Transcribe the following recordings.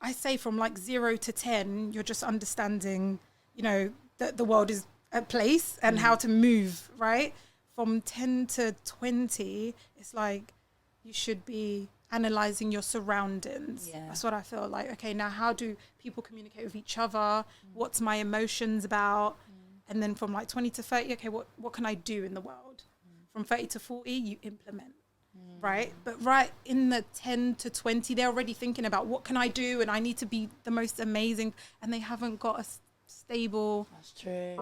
I say from like 0 to 10, you're just understanding, you know, that the world is a place and how to move, right? From 10 to 20, it's like you should be analyzing your surroundings. Yeah. That's what I feel like. Okay, now how do people communicate with each other? What's my emotions about? And then from like 20 to 30, okay, what can I do in the world? From 30 to 40, you implement, right? But right in the 10 to 20, they're already thinking about what can I do? And I need to be the most amazing. And they haven't got a stable... That's true.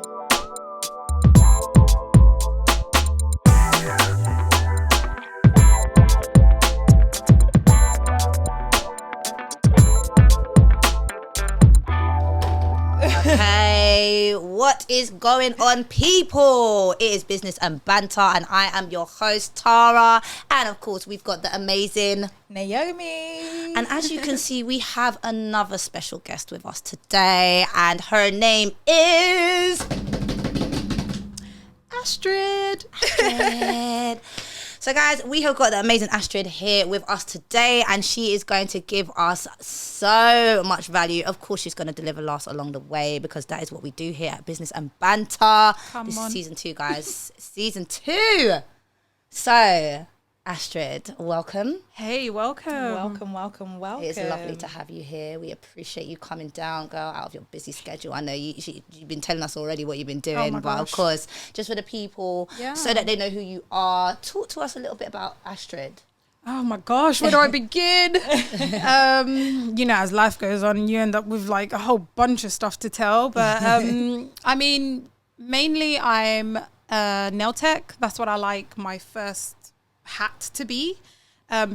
Okay, what is going on, people? It is Business and Banter, and I am your host, Tara. And of course, we've got the amazing Naomi. And as you can see, we have another special guest with us today, and her name is Astride. Astride. So guys, we have got the amazing Astride here with us today, and she is going to give us so much value. Of course, she's going to deliver laughs along the way, because that is what we do here at Business and Banter. This is season 2, guys. Season 2. So, Astride, welcome. Hey, welcome. Welcome. It's lovely to have you here. We appreciate you coming down, girl, out of your busy schedule. I know you've been telling us already what you've been doing, but of course, just for the people, so that they know who you are, talk to us a little bit about Astride. Oh my gosh, where do I begin? You know, as life goes on, you end up with like a whole bunch of stuff to tell. But I mean, mainly I'm nail tech. That's what I like my first hat to be,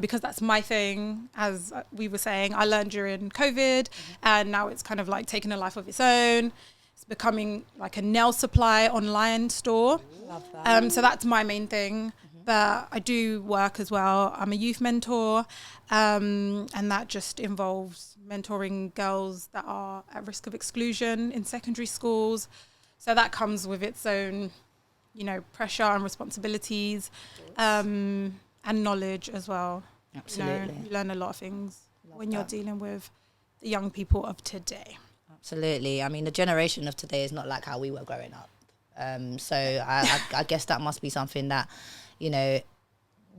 because that's my thing. As we were saying, I learned during COVID, and now it's kind of like taking a life of its own. It's becoming like a nail supply online store. Love that. So that's my main thing. But I do work as well. I'm a youth mentor, and that just involves mentoring girls that are at risk of exclusion in secondary schools. So that comes with its own, you know, pressure and responsibilities, and knowledge as well. Absolutely. You know, you learn a lot of things when you're dealing with the young people of today. Absolutely. I mean, the generation of today is not like how we were growing up. So I guess that must be something that, you know,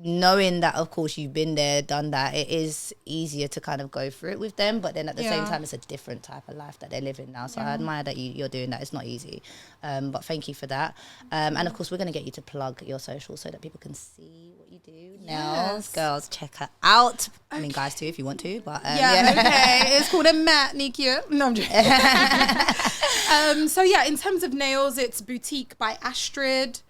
knowing that, of course, you've been there, done that, it is easier to kind of go through it with them. But then at the same time, it's a different type of life that they're living now. So I admire that you're doing that. It's not easy. But thank you for that. And of course, we're going to get you to plug your socials so that people can see what you do. Nails, girls, check her out. I mean, guys too, if you want to. But okay. It's called a Matt Nikia. No, I'm joking. So yeah, in terms of nails, it's Boutique by Astride.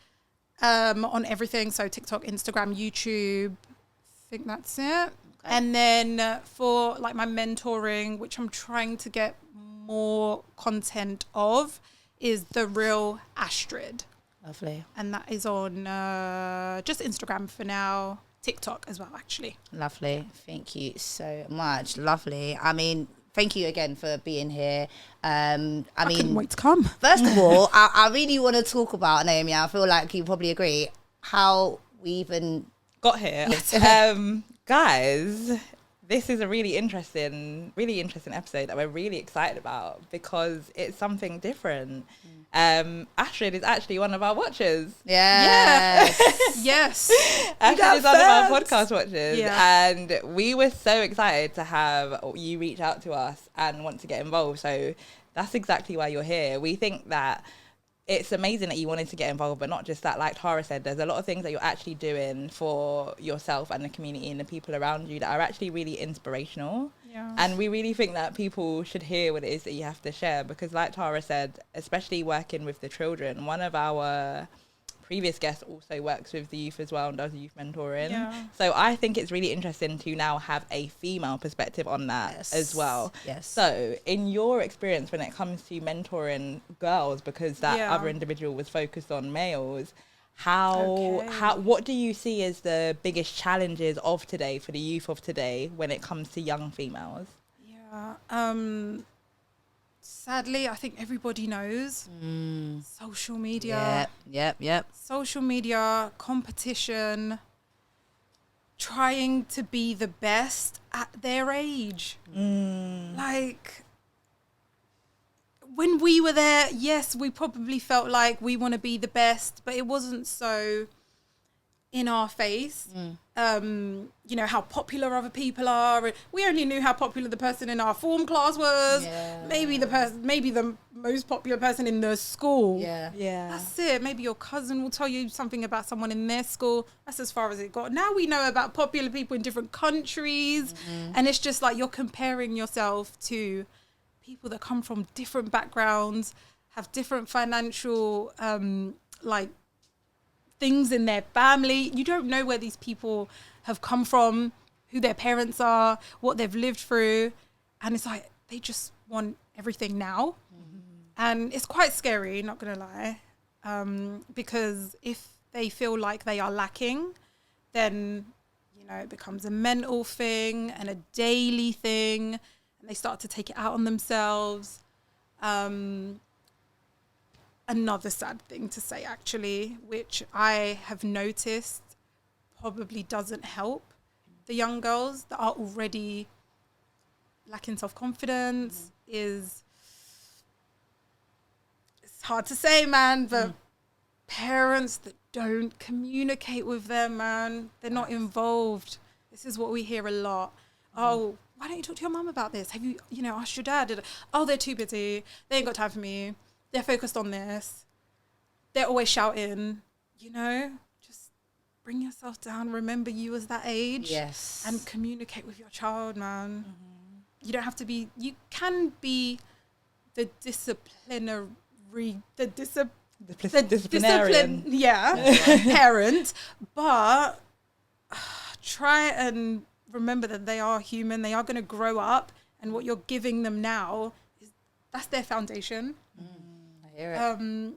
On everything, so TikTok, Instagram, YouTube, I think that's it. Okay. And then for like my mentoring, which I'm trying to get more content of, is The Real Astride. Lovely. And that is on just Instagram for now, TikTok as well, actually. Lovely. Thank you so much. Lovely. I mean, thank you again for being here. I couldn't wait to come. First of all, I really want to talk about, Naomi, I feel like you probably agree, how we even got here. Guys, this is a really interesting episode that we're really excited about, because it's something different. Astride is actually one of our watchers. Yes. Yes. Astride is one of our podcast watchers. Yeah. And we were so excited to have you reach out to us and want to get involved. So that's exactly why you're here. We think that it's amazing that you wanted to get involved, but not just that. Like Tara said, there's a lot of things that you're actually doing for yourself and the community and the people around you that are actually really inspirational. Yeah. And we really think that people should hear what it is that you have to share, because like Tara said, especially working with the children, one of our previous guest also works with the youth as well and does youth mentoring. Yeah. So I think it's really interesting to now have a female perspective on that as well. Yes. So in your experience when it comes to mentoring girls, because that other individual was focused on males, what do you see as the biggest challenges of today for the youth of today when it comes to young females? Yeah. Sadly, I think everybody knows social media. Yep. Social media, competition, trying to be the best at their age. Like, like, when we were there, yes, we probably felt like we want to be the best, but it wasn't so in our face. You know, how popular other people are. We only knew how popular the person in our form class was. Yeah. Maybe the most popular person in the school. Yeah. That's it. Maybe your cousin will tell you something about someone in their school. That's as far as it got. Now we know about popular people in different countries. And it's just like you're comparing yourself to people that come from different backgrounds, have different financial, like, things in their family. You don't know where these people have come from, who their parents are, what they've lived through. And it's like, they just want everything now. And it's quite scary, not going to lie. Because if they feel like they are lacking, then, you know, it becomes a mental thing and a daily thing. And they start to take it out on themselves. Another sad thing to say, actually, which I have noticed probably doesn't help the young girls that are already lacking self-confidence, is, it's hard to say, man, but parents that don't communicate with them, man, they're not involved. This is what we hear a lot. Oh, why don't you talk to your mum about this? Have you, you know, asked your dad? Oh, they're too busy. They ain't got time for me. They're focused on this. They're always shouting, you know, just bring yourself down. Remember you was that age. Yes. And communicate with your child, man. You don't have to be, you can be the disciplinary, disciplinarian. Parent, but try and remember that they are human. They are going to grow up, and what you're giving them now that's their foundation. I hear it.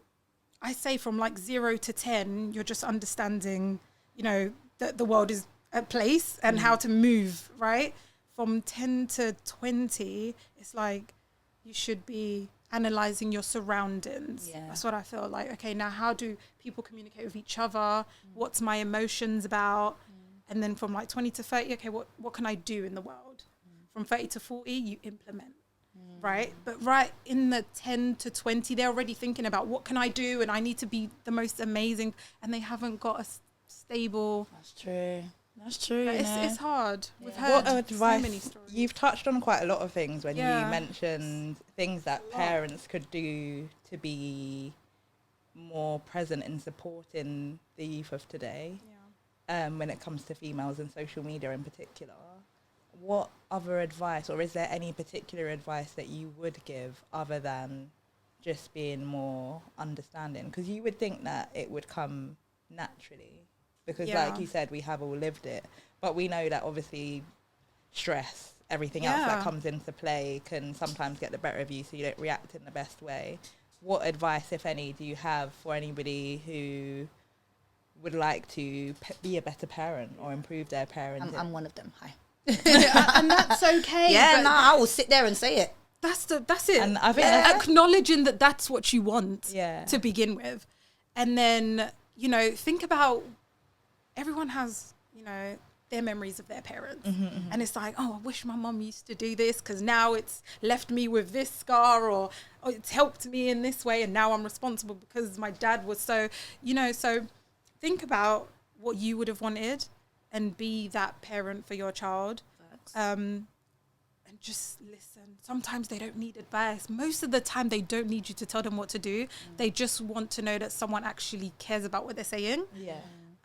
I say from like 0 to 10, you're just understanding, you know, that the world is a place and how to move, right? From 10 to 20, it's like you should be analyzing your surroundings. Yeah. That's what I feel like. Okay, now how do people communicate with each other? What's my emotions about? And then from like 20 to 30, okay, what can I do in the world? From 30 to 40, you implement. Right? But right in the 10 to 20, they're already thinking about what can I do, and I need to be the most amazing, and they haven't got a stable. That's true. That's true. It's hard. Yeah. We've What heard advice? so many stories. You've touched on quite a lot of things when Yeah. you mentioned things that parents could do to be more present in supporting the youth of today. When it comes to females and social media in particular. What other advice, or is there any particular advice that you would give other than just being more understanding? Because you would think that it would come naturally, because like you said, we have all lived it, but we know that obviously stress, everything else that comes into play can sometimes get the better of you, so you don't react in the best way. What advice, if any, do you have for anybody who would like to be a better parent or improve their parenting? I'm one of them. Hi. And that's okay. Yeah, no, I will sit there and say it. That's it. And I think acknowledging that that's what you want Yeah. to begin with. And then, you know, think about, everyone has, you know, their memories of their parents. And it's like, oh, I wish my mum used to do this, because now it's left me with this scar, or oh, it's helped me in this way, and now I'm responsible because my dad was so, you know. So think about what you would have wanted and be that parent for your child. And just listen. Sometimes they don't need advice. Most of the time they don't need you to tell them what to do. They just want to know that someone actually cares about what they're saying.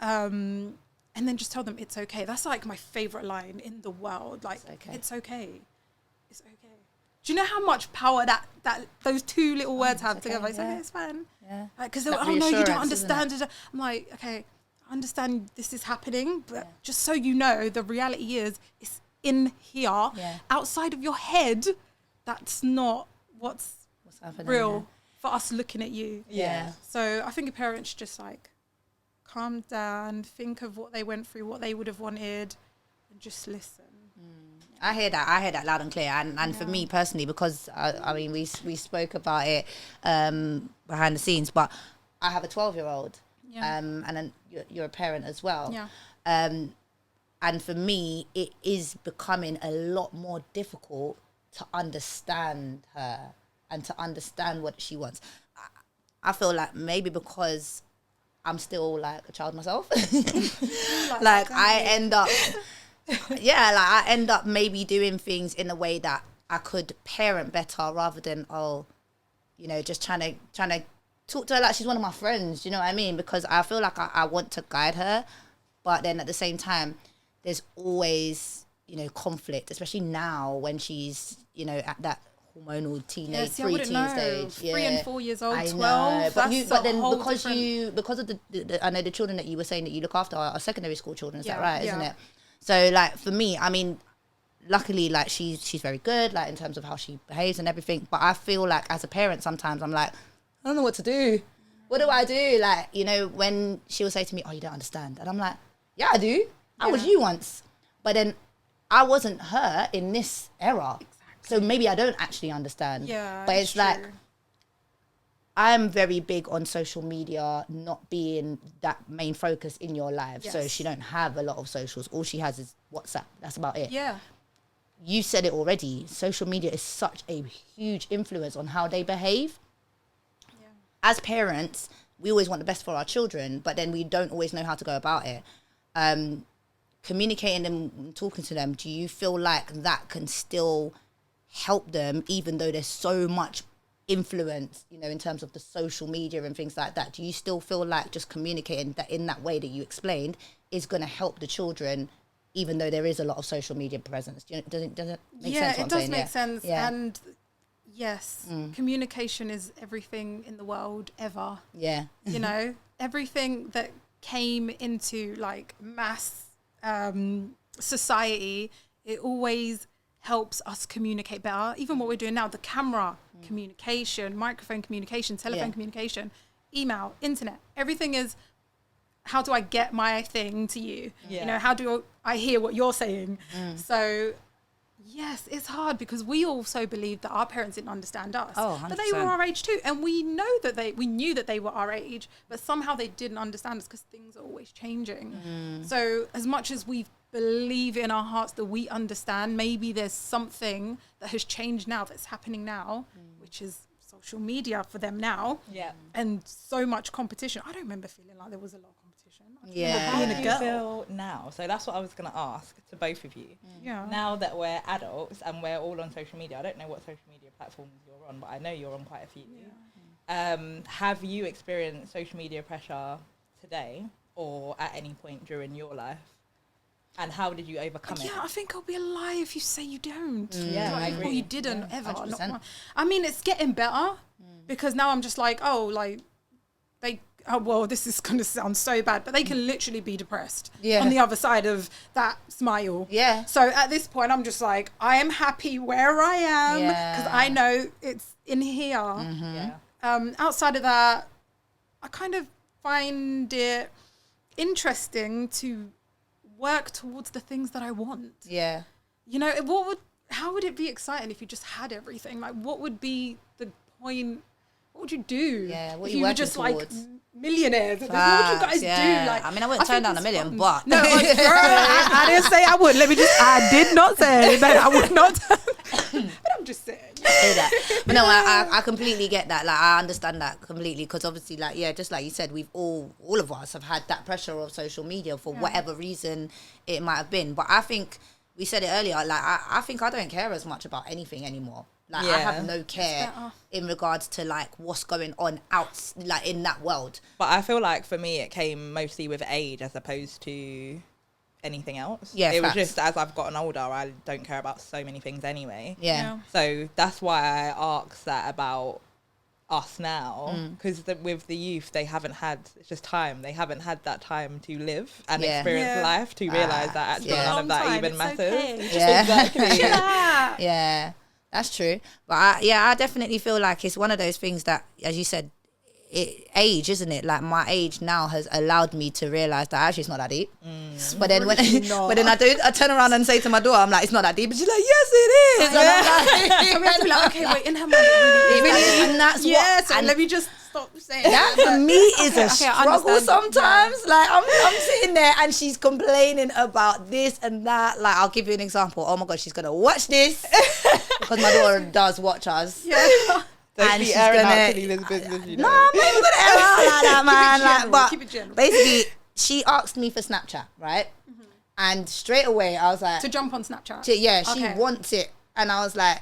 And then just tell them it's okay. That's like my favorite line in the world. Like, it's okay. It's okay. Do you know how much power that those two little words have together? It's okay, it's fine. Yeah. Because they're like, oh no, you don't understand. I'm like, okay, I understand this is happening, but just so you know, the reality is it's in here, outside of your head. That's not what's happening, real for us looking at you. Yeah. So I think a parent should just like calm down, think of what they went through, what they would have wanted, and just listen. I hear that loud and clear. And for me personally, because I mean, we spoke about it behind the scenes, but I have a 12-year-old, and then you're a parent as well. And for me, it is becoming a lot more difficult to understand her and to understand what she wants. I feel like maybe because I'm still like a child myself, like I end up, I end up maybe doing things in a way that I could parent better rather than, just trying to talk to her like she's one of my friends, you know what I mean? Because I feel like I want to guide her, but then at the same time, there's always, conflict, especially now when she's, at that hormonal teenage, pre-teen stage. 3 and 4 years old, I 12. know. But then different... because of the I know the children that you were saying that you look after are secondary school children, is that right? Yeah. Isn't it? So like for me, I mean, luckily like she's very good, like in terms of how she behaves and everything. But I feel like as a parent, sometimes I'm like, I don't know what to do. What do I do? Like, when she will say to me, "Oh, you don't understand," and I'm like, "Yeah, I do. I was you once," but then I wasn't her in this era. So maybe I don't actually understand. Yeah, but it's like, I'm very big on social media not being that main focus in your life. Yes. So she don't have a lot of socials. All she has is WhatsApp. That's about it. Yeah. You said it already. Social media is such a huge influence on how they behave. Yeah. As parents, we always want the best for our children, but then we don't always know how to go about it. Communicating them, talking to them, do you feel like that can still help them, even though there's so much influence, in terms of the social media and things like that? Do you still feel like just communicating that in that way that you explained is going to help the children, even though there is a lot of social media presence? Does it make sense? Yeah, it does make sense. Yeah. And yes, communication is everything in the world ever. Yeah. Everything that came into like mass society, it always helps us communicate better. Even what we're doing now, the camera communication, microphone communication, telephone communication, email, internet, everything is, how do I get my thing to you? How do I hear what you're saying? So yes, it's hard because we also believe that our parents didn't understand us. Oh, 100%. But they were our age too. And we knew that they were our age, but somehow they didn't understand us because things are always changing. So as much as we believe in our hearts that we understand, maybe there's something that has changed now, that's happening now, which is social media for them now. Yeah. And so much competition. I don't remember feeling like there was a lot of competition. How do you feel now? So that's what I was going to ask to both of you. Yeah. Now that we're adults and we're all on social media, I don't know what social media platforms you're on, but I know you're on quite a few. Have you experienced social media pressure today or at any point during your life? And how did you overcome it? Yeah, I think I'll be a lie if you say you don't. Yeah, I agree. Or you didn't ever. 100%. I mean, it's getting better because now I'm just like, this is going to sound so bad, but they can literally be depressed on the other side of that smile. Yeah. So at this point, I'm just like, I am happy where I am because I know it's in here. Outside of that, I kind of find it interesting to work towards the things that I want. Yeah. How would it be exciting if you just had everything? Like, what would be the point? What would you do? Yeah, what if you were working just towards? like millionaires? Like, what would you guys do? Like, I mean, I wouldn't turn down $1 million, but no, I didn't say I would. I did not say that I would not. But I'm just saying. Say that. But no, I completely get that. Like, I understand that completely because obviously, like, just like you said, we've all of us have had that pressure of social media for whatever reason it might have been. But I think we said it earlier. Like, I think I don't care as much about anything anymore. Like, I have no care in regards to like what's going on out like in that world. But I feel like for me, it came mostly with age as opposed to anything else. Yeah, it was just as I've gotten older, I don't care about so many things anyway. Yeah. So that's why I asked that about us now, because with the youth, they haven't had, it's just time. They haven't had that time to live and experience life to realise that actually none of that even matters. Okay. Yeah. Exactly. Yeah. That's true. But I definitely feel like it's one of those things that, as you said, age, isn't it? Like, my age now has allowed me to realise that actually it's not that deep. But then I turn around and say to my daughter, I'm like, it's not that deep. And she's like, yes, it is. And I'm like, I'm like, okay, wait, in her mind, it really is. And that's let me just stop saying that for me is a okay, struggle sometimes. Like I'm sitting there and she's complaining about this and that. Like I'll give you an example. Oh my god, she's gonna watch this because my daughter does watch us. Yeah. Don't And be she's airing gonna- out Kalila's business, you know. No, I'm not even gonna air out like that, man. general, Like, keep it general. but basically, she asked me for Snapchat, right? And straight away, I was like, To jump on Snapchat. she Okay. wants it, and I was like,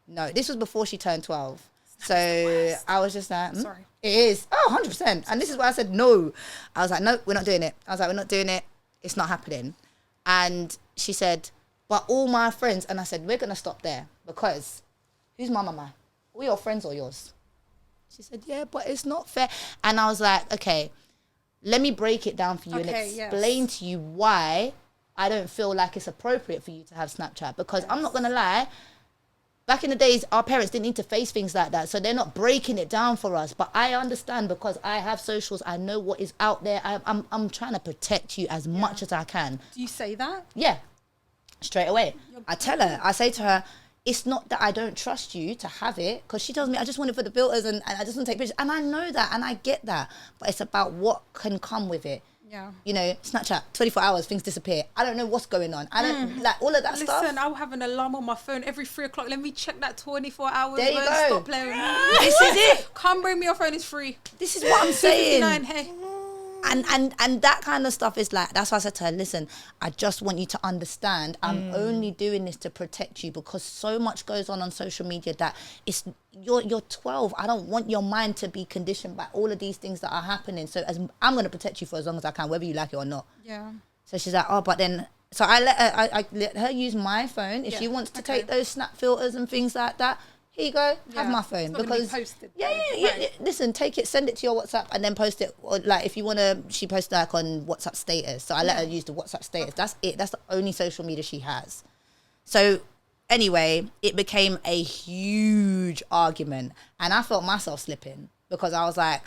no. This was before she turned 12, so I was just like, Sorry. it is 100%. And this is why I said no. I was like, no, we're not doing it. I was like, we're not doing it. It's not happening. And she said, but all my friends, and I said, we're gonna stop there because who's my mama? All your friends or yours? She said, yeah, but it's not fair. And I was like, okay, let me break it down for you and explain to you why I don't feel like it's appropriate for you to have Snapchat. Because I'm not going to lie, back in the days, our parents didn't need to face things like that. So they're not breaking it down for us. But I understand because I have socials. I know what is out there. I'm trying to protect you as much as I can. Do you say that? Yeah, straight away. I tell her, I say to her, it's not that I don't trust you to have it, because she tells me I just want it for the filters and I just want to take pictures. And I know that and I get that. But it's about what can come with it. Yeah. You know, Snapchat, 24 hours, things disappear. I don't know what's going on. I don't, like, all of that stuff. Listen, I'll have an alarm on my phone every 3 o'clock. Let me check that 24 hours. There you man. go. Stop playing with me. This is it. Come bring me your phone, it's free. This is what I'm saying. 59, hey. And that kind of stuff is like, that's why I said to her, listen, I just want you to understand I'm only doing this to protect you, because so much goes on social media that it's you're 12. I don't want your mind to be conditioned by all of these things that are happening. So I'm going to protect you for as long as I can, whether you like it or not. Yeah. So she's like, oh, but then, so I let her use my phone. If she wants to take those snap filters and things like that, here you go, have my phone. It's not gonna be posted. Yeah. Listen, take it, send it to your WhatsApp, and then post it. Or like, if you want to, she posts like on WhatsApp status. So I let her use the WhatsApp status. That's it. That's the only social media she has. So anyway, it became a huge argument, and I felt myself slipping because I was like,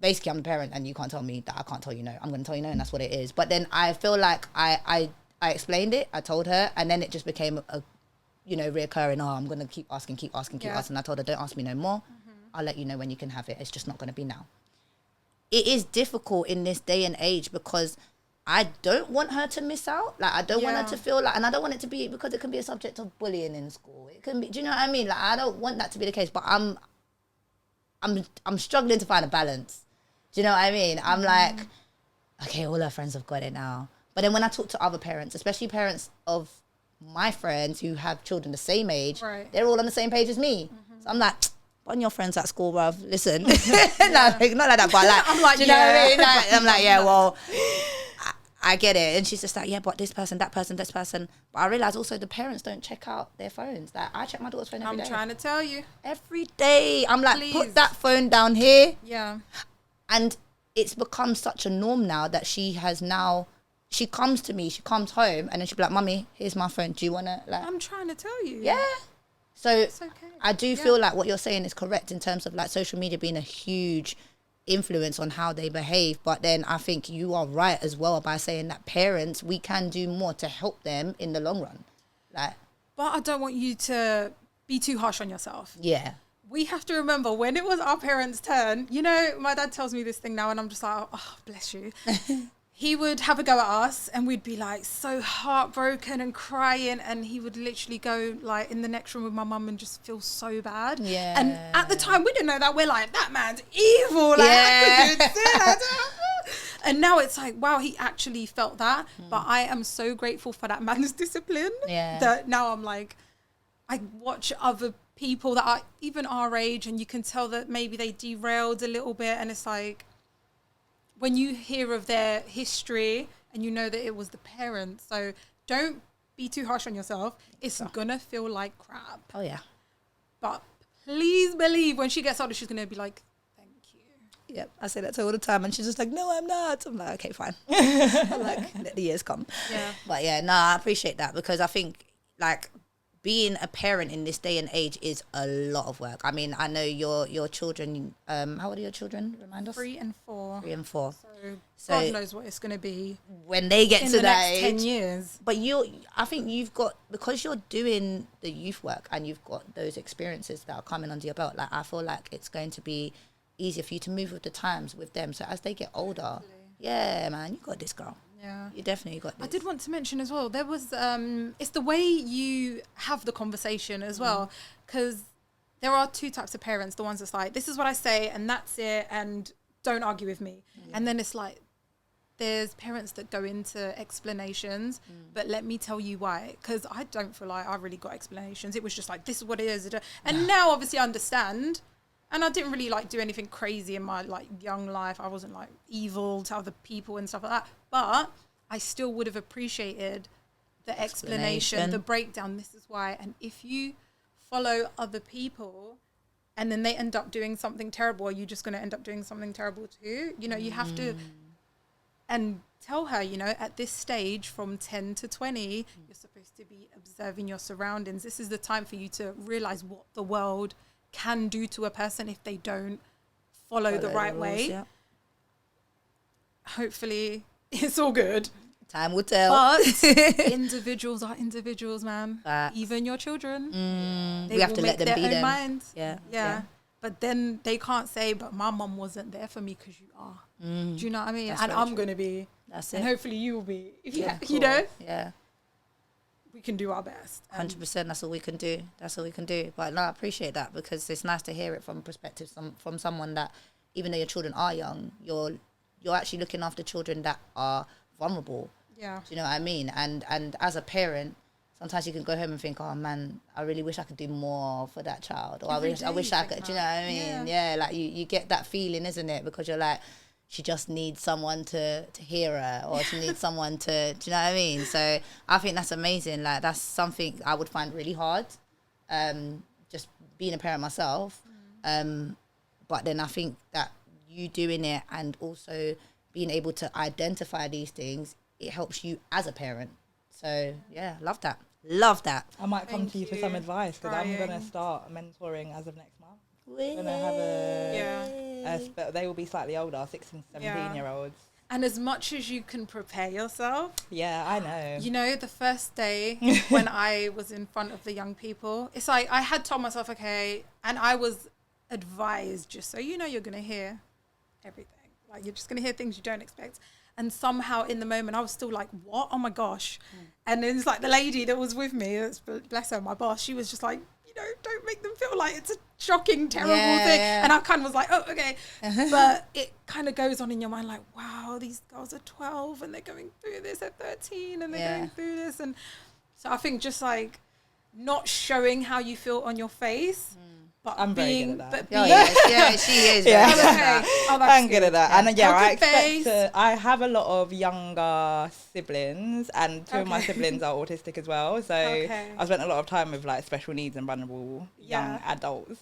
basically, I'm the parent, and you can't tell me that I can't tell you no. I'm going to tell you no, and that's what it is. But then I feel like I explained it. I told her, and then it just became a reoccurring, I'm going to keep asking. I told her, don't ask me no more. I'll let you know when you can have it. It's just not going to be now. It is difficult in this day and age because I don't want her to miss out. Like, I don't want her to feel like, and I don't want it to be, because it can be a subject of bullying in school. It can be, do you know what I mean? Like, I don't want that to be the case, but I'm struggling to find a balance. Do you know what I mean? I'm like, okay, all her friends have got it now. But then when I talk to other parents, especially parents of my friends who have children the same age, they're all on the same page as me. So I'm like, on your friends at school, bruv, listen. Not like that, but like, I'm like, do you know what I mean? Like, I'm like, yeah, well, I get it. And she's just like, yeah, but this person, that person, this person. But I realise also the parents don't check out their phones. Like, I check my daughter's phone every day. I'm trying to tell you. Every day. I'm like, Please. put that phone down here. Yeah. And it's become such a norm now that she comes to me, she comes home, and then she'll be like, Mummy, here's my phone. Do you want to, like... I'm trying to tell you. Yeah. So It's okay. I do feel like what you're saying is correct in terms of like social media being a huge influence on how they behave. But then I think you are right as well by saying that parents, we can do more to help them in the long run. Like, But I don't want you to be too harsh on yourself. yeah. We have to remember when it was our parents' turn, my dad tells me this thing now and I'm just like, oh, bless you. He would have a go at us and we'd be like so heartbroken and crying, and he would literally go like in the next room with my mum and just feel so bad. Yeah. And at the time we didn't know that. We're like, that man's evil. Like, how could you do that? And now it's like, wow, he actually felt that. But I am so grateful for that man's discipline. Yeah. That now I'm like, I watch other people that are even our age and you can tell that maybe they derailed a little bit, and it's like, when you hear of their history and you know that it was the parents, so don't be too harsh on yourself. It's gonna feel like crap. Oh, yeah. But please believe when she gets older, she's gonna be like, thank you. Yep, I say that to her all the time, and she's just like, no, I'm not. I'm like, okay, fine. I'm like, let the years come. Yeah. But yeah, no, I appreciate that, because I think like being a parent in this day and age is a lot of work. I mean, I know your children, how old are your children? Remind us. 3 and 4. 3 and 4. So God knows what it's going to be when they get in to the that next age. 10 years. But I think you've got, because you're doing the youth work and you've got those experiences that are coming under your belt, like I feel like it's going to be easier for you to move with the times with them. So as they get older, yeah, man, you got this, girl. Yeah. You definitely got this. I did want to mention as well, there was, it's the way you have the conversation as well, because there are two types of parents. The ones that's like, this is what I say and that's it, and don't argue with me. And then it's like, there's parents that go into explanations, but let me tell you why. Because I don't feel like I really got explanations. It was just like, this is what it is. And now obviously I understand. And I didn't really like do anything crazy in my like young life. I wasn't like evil to other people and stuff like that. But I still would have appreciated the explanation, the breakdown. This is why. And if you follow other people and then they end up doing something terrible, are you just going to end up doing something terrible too? You know, you have to... And tell her, you know, at this stage from 10 to 20, you're supposed to be observing your surroundings. This is the time for you to realize what the world can do to a person if they don't follow the right way. Yeah. Hopefully it's all good. Time will tell. But individuals are individuals, man. Facts. Even your children. They we have will to let make them their be own them. minds. Yeah. But then they can't say, but my mum wasn't there for me because you are. Do you know what I mean? That's and very I'm true. going to be. That's And it. hopefully you will be. If you, Yeah, you know, Yeah. we can do our best. 100%. That's all we can do. That's all we can do. But no, I appreciate that because it's nice to hear it from a perspective from someone that, even though your children are young, you're actually looking after children that are vulnerable. Yeah. Do you know what I mean? And as a parent, sometimes you can go home and think, oh man, I really wish I could do more for that child, or Every I day wish you I think could. Do you know what I mean? Yeah, like you get that feeling, isn't it? Because you're like, she just needs someone to hear her, or she needs someone to. Do you know what I mean? So I think that's amazing. Like that's something I would find really hard. Just being a parent myself, but then I think that you doing it and also being able to identify these things, it helps you as a parent. So yeah, love that. I might come Thank to you for you. some advice because I'm Crying. going to start mentoring as of next month. We're Going to have but they will be slightly older, 16, 17-year-olds. And as much as you can prepare yourself, Yeah, I know. you know, the first day when I was in front of the young people, it's like I had told myself, okay, and I was advised, just so you know, you're going to hear everything. Like, you're just going to hear things you don't expect. And somehow in the moment, I was still like, what? Oh my gosh. And then it's like the lady that was with me, bless her, my boss, she was just like, you know, don't make them feel like it's a shocking, terrible thing. Yeah. And I kind of was like, oh, okay. But it kind of goes on in your mind like, wow, these girls are 12 and they're going through this at 13 and they're going through this. And so I think just like not showing how you feel on your face, but I'm very being, good at that. but being, yeah, she is. Yeah. very good at okay. that. Oh, that's I'm good at that. And yeah, I Poker face. expect to, I have a lot of younger siblings and two of my Okay. siblings are autistic as well. So Okay. I spent a lot of time with like special needs and vulnerable young Yeah. adults.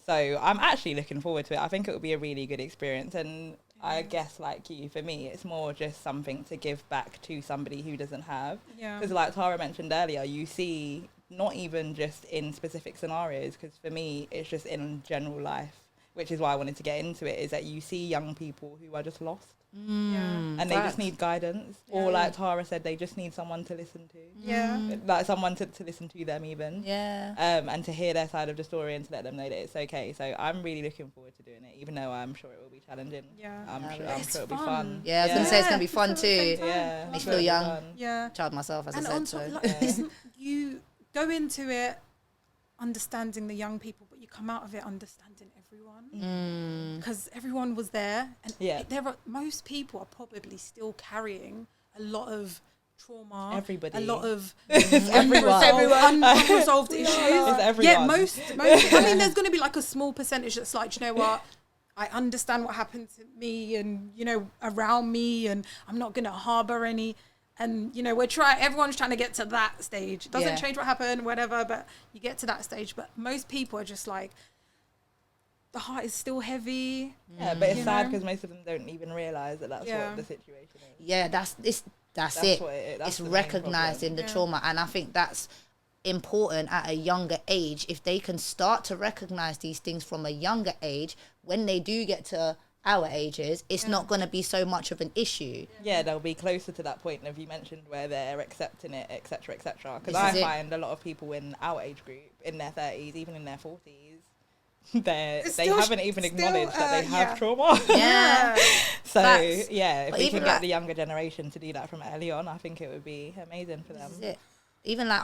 So I'm actually looking forward to it. I think it will be a really good experience. And I guess like you, for me, it's more just something to give back to somebody who doesn't have. Yeah. Because like Tara mentioned earlier, you see not even just in specific scenarios, because for me, it's just in general life, which is why I wanted to get into it, is that you see young people who are just lost and they just need guidance. Or like Tara said, they just need someone to listen to. Yeah. Like someone to listen to them even. Yeah. And to hear their side of the story and to let them know that it's okay. So I'm really looking forward to doing it, even though I'm sure it will be challenging. Yeah. I'm It's sure it'll be fun. fun. Yeah, I was gonna say it's gonna be Yeah, fun it's at the same too. time. Yeah. Makes I'm you feel sure it'll be young. fun. Yeah. Child myself, as And I on said. top, So like, you go into it understanding the young people, but you come out of it understanding everyone, because everyone was there, and most people are probably still carrying a lot of trauma, Everybody. a lot of Everyone. unresolved issues. It's everyone. Yeah, most. I mean, there's going to be like a small percentage that's like, you know what, I understand what happened to me, and you know, around me, and I'm not going to harbor any. And, you know, everyone's trying to get to that stage. It doesn't change what happened, whatever, but you get to that stage. But most people are just like, the heart is still heavy. Yeah, but it's You sad know? because most of them don't even realise that that's what the situation is. yeah, that's it. That's what it is. That's It's the main recognising the Yeah. trauma, and I think that's important at a younger age. If they can start to recognise these things from a younger age, when they do get to our ages, it's not going to be so much of an issue. Yeah, they'll be closer to that point of you mentioned where they're accepting it, etc., etc. Because This I is it. find a lot of people in our age group, in their 30s, even in their 40s, they still- haven't even still, acknowledged that they have yeah. trauma. Yeah. So Facts. yeah, if But we even can get like- the younger generation to do that from early on, I think it would be amazing for them. This is it. Even like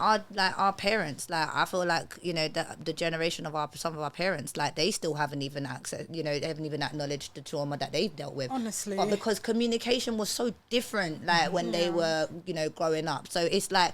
our parents, like I feel like, you know, the generation of some of our parents, like they still haven't even they haven't even acknowledged the trauma that they've dealt with. Honestly. But because communication was so different, like when they were, you know, growing up. So it's like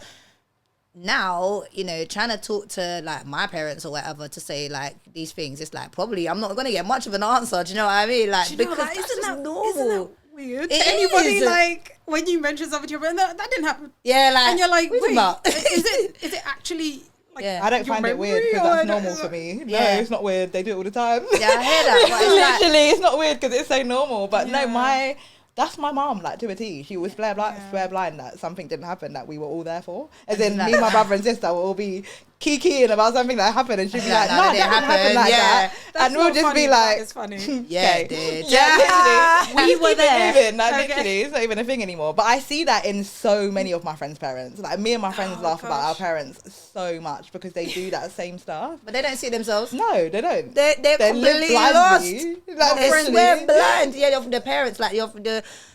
now, you know, trying to talk to like my parents or whatever to say like these things, it's like probably I'm not going to get much of an answer. Do you know what I mean? Like, Do you know because that? that's Isn't just that normal. Isn't that weird? It To anybody, is. like when you mention something to your friend, that didn't happen. Yeah, like, And you're like, what are you wait, talking about? is it actually like? Yeah. I don't your find it weird memory because or that's I don't- normal for me. No, Yeah. it's not weird. They do it all the time. Yeah, I hear that. But it's like, Literally, it's not weird because it's so normal. But Yeah. no, that's my mom, like to a T. She was swear blind that something didn't happen that we were all there for. As in, me, my brother and sister will all be kikiing about something that happened, and she'll be like, No, "No, that that didn't didn't happen happen." like Yeah. that," That's and we'll not just funny, be but like, it's funny. yeah, okay. dude. Yeah, literally. We Just were keep it there. moving. Like, Okay. literally, it's not even a thing anymore. But I see that in so many of my friends' parents. Like, me and my friends Oh, laugh about our gosh. parents so much because they do that same stuff. But they don't see themselves. No, they don't. They're They completely live lost. blindly. Like, They literally. swear blind. Yeah, the parents, like